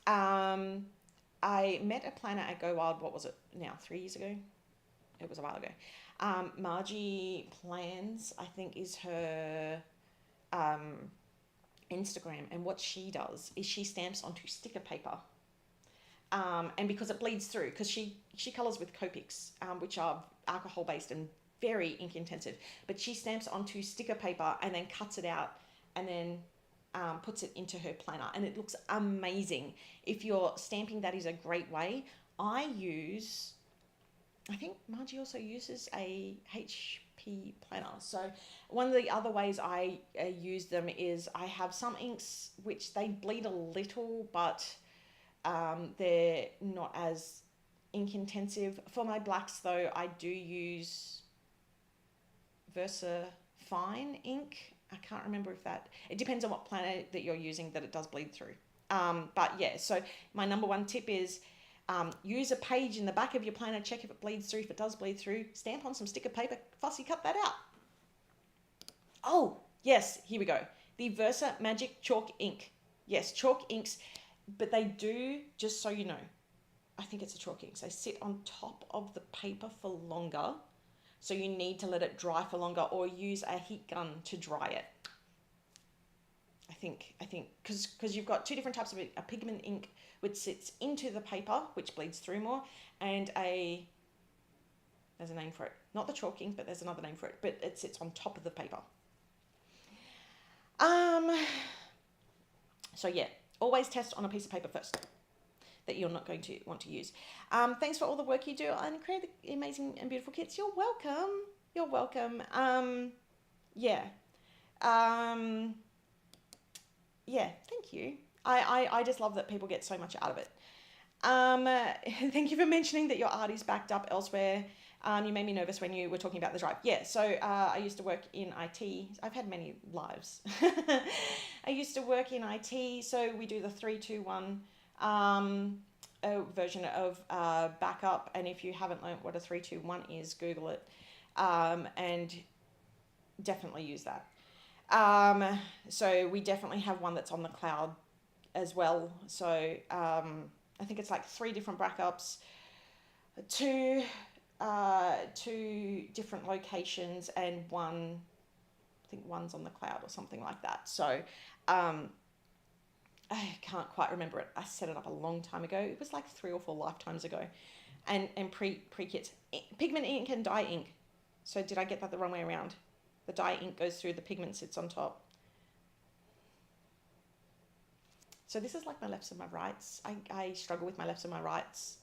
I met a planner at Go Wild, what was it now, 3 years ago? It was a while ago. Margie Plans, I think, is her Instagram, and what she does is she stamps onto sticker paper. And because it bleeds through, because she colours with Copics, which are alcohol based and very ink intensive, but she stamps onto sticker paper and then cuts it out and then puts it into her planner, and it looks amazing. If you're stamping, that is a great way. I think Margie also uses a HP planner. So one of the other ways I use them is I have some inks which they bleed a little, but they're not as ink intensive. For my blacks though, I do use Versa Fine ink. I can't remember if it depends on what planner that you're using that it does bleed through. But yeah, so my number one tip is use a page in the back of your planner, check if it bleeds through. If it does bleed through, stamp on some sticker paper, fussy cut that out. Oh, yes, here we go. The Versa Magic Chalk Ink. Yes, chalk inks, but they do, just so you know, I think it's a chalk ink. They sit on top of the paper for longer. So you need to let it dry for longer or use a heat gun to dry it. I think, because you've got two different types of a pigment ink which sits into the paper, which bleeds through more, and there's a name for it. Not the chalk ink, but there's another name for it, but it sits on top of the paper. So yeah, always test on a piece of paper first that you're not going to want to use. Thanks for all the work you do and create the amazing and beautiful kits. You're welcome. You're welcome. Yeah. yeah, thank you. I just love that people get so much out of it. Thank you for mentioning that your art is backed up elsewhere. You made me nervous when you were talking about the drive. Yeah, so I used to work in IT. I've had many lives. I used to work in IT, so we do the 3-2-1 version of backup. And if you haven't learned what a 3-2-1 is, Google it, and definitely use that. So we definitely have one that's on the cloud as well. So I think it's like 3 different backups, two different locations, and I think one's on the cloud or something like that. So I can't quite remember it. I set it up a long time ago. It was like 3 or 4 lifetimes ago. And pre-kits. Pigment ink and dye ink. So did I get that the wrong way around? The dye ink goes through, the pigment sits on top. So this is like my lefts and my rights. I struggle with my lefts and my rights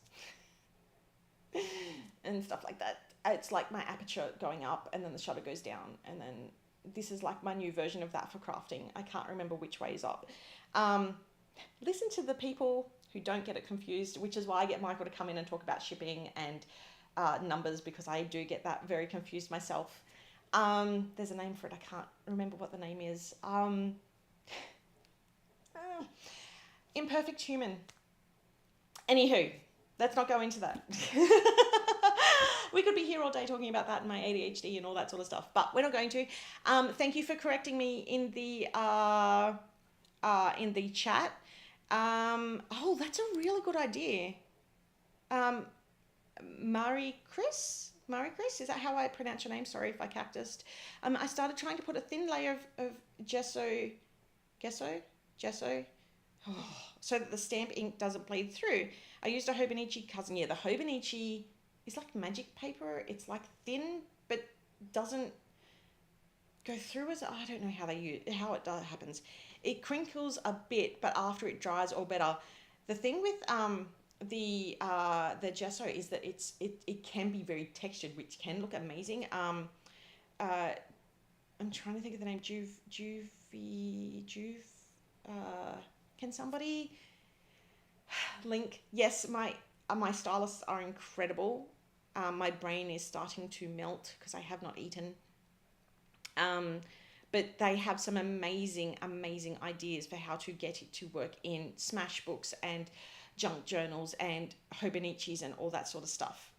and stuff like that. It's like my aperture going up and then the shutter goes down. And then this is like my new version of that for crafting. I can't remember which way is up. Listen to the people who don't get it confused, which is why I get Michael to come in and talk about shipping and numbers, because I do get that very confused myself. There's a name for it. I can't remember what the name is. Imperfect human. Anywho, let's not go into that. We could be here all day talking about that and my ADHD and all that sort of stuff, but we're not going to. Thank you for correcting me in the chat. Oh, that's a really good idea. Marie Chris, is that how I pronounce your name? Sorry if I cactused. I started trying to put a thin layer of gesso, so that the stamp ink doesn't bleed through. I used a Hobonichi cousin. Yeah, the Hobonichi is like magic paper. It's like thin, but doesn't go through as, I don't know how it happens. It crinkles a bit, but after it dries, all better. The thing with the gesso is that it can be very textured, which can look amazing. I'm trying to think of the name. Can somebody link? Yes, my stylists are incredible. My brain is starting to melt because I have not eaten. But they have some amazing ideas for how to get it to work in smash books and junk journals and Hobonichis and all that sort of stuff.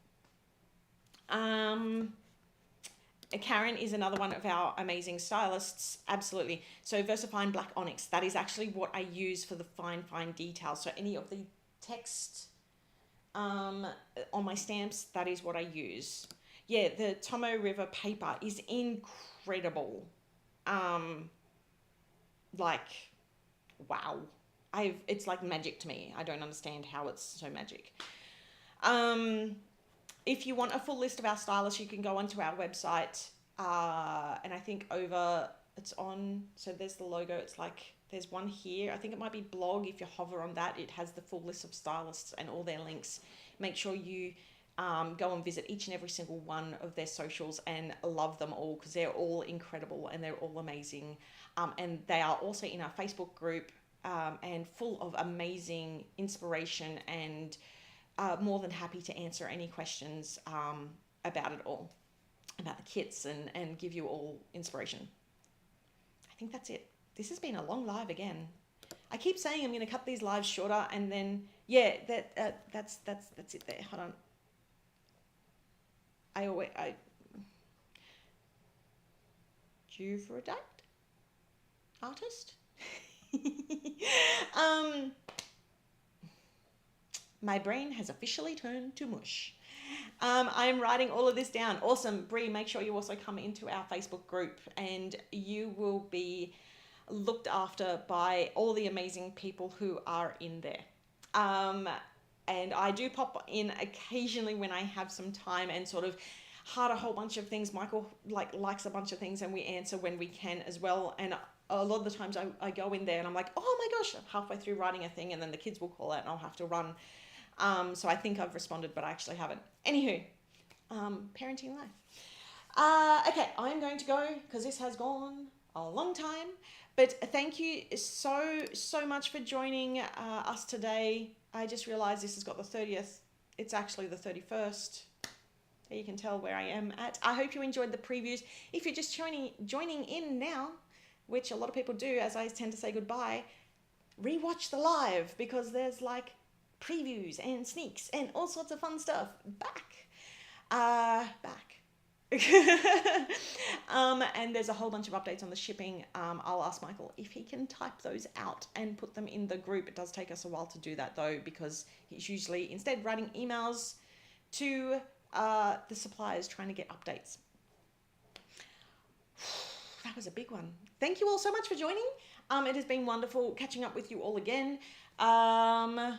Karen is another one of our amazing stylists. Absolutely. So VersaFine Black Onyx, that is actually what I use for the fine details. So any of the text on my stamps, that is what I use. Yeah, the Tomo River paper is incredible. Like, wow. It's like magic to me. I don't understand how it's so magic. If you want a full list of our stylists, you can go onto our website, and I think it's on, so there's the logo. It's like, there's one here. I think it might be blog. If you hover on that, it has the full list of stylists and all their links. Make sure you go and visit each and every single one of their socials and love them all, because they're all incredible and they're all amazing. And they are also in our Facebook group, and full of amazing inspiration, and more than happy to answer any questions about it all, about the kits, and give you all inspiration. I think that's it. This has been a long live again. I keep saying I'm going to cut these lives shorter, and then yeah, that's it there. Hold on. Due for a date? Artist? My brain has officially turned to mush. I'm writing all of this down. Awesome. Bree, make sure you also come into our Facebook group, and you will be looked after by all the amazing people who are in there. And I do pop in occasionally when I have some time and sort of heart a whole bunch of things. Michael likes a bunch of things, and we answer when we can as well. And a lot of the times I go in there and I'm like, oh my gosh, I'm halfway through writing a thing, and then the kids will call out and I'll have to run. So I think I've responded, but I actually haven't. Anywho, parenting life. Okay, I'm going to go because this has gone a long time. But thank you so much for joining us today. I just realized this has got the 30th. It's actually the 31st. You can tell where I am at. I hope you enjoyed the previews. If you're just joining in now, which a lot of people do, as I tend to say goodbye, rewatch the live, because there's like previews and sneaks and all sorts of fun stuff back. And there's a whole bunch of updates on the shipping. I'll ask Michael if he can type those out and put them in the group. It does take us a while to do that though, because he's usually instead writing emails to the suppliers trying to get updates. That was a big one. Thank you all so much for joining. It has been wonderful catching up with you all again. I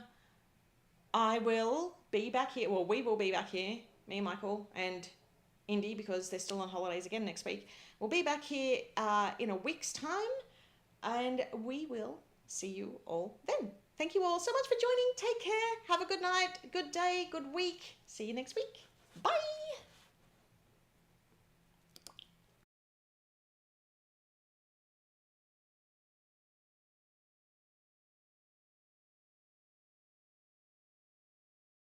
will be back here. Well, we will be back here, me and Michael and Indy, because they're still on holidays again next week. We'll be back here in a week's time, and we will see you all then. Thank you all so much for joining. Take care. Have a good night, good day, good week. See you next week. Bye.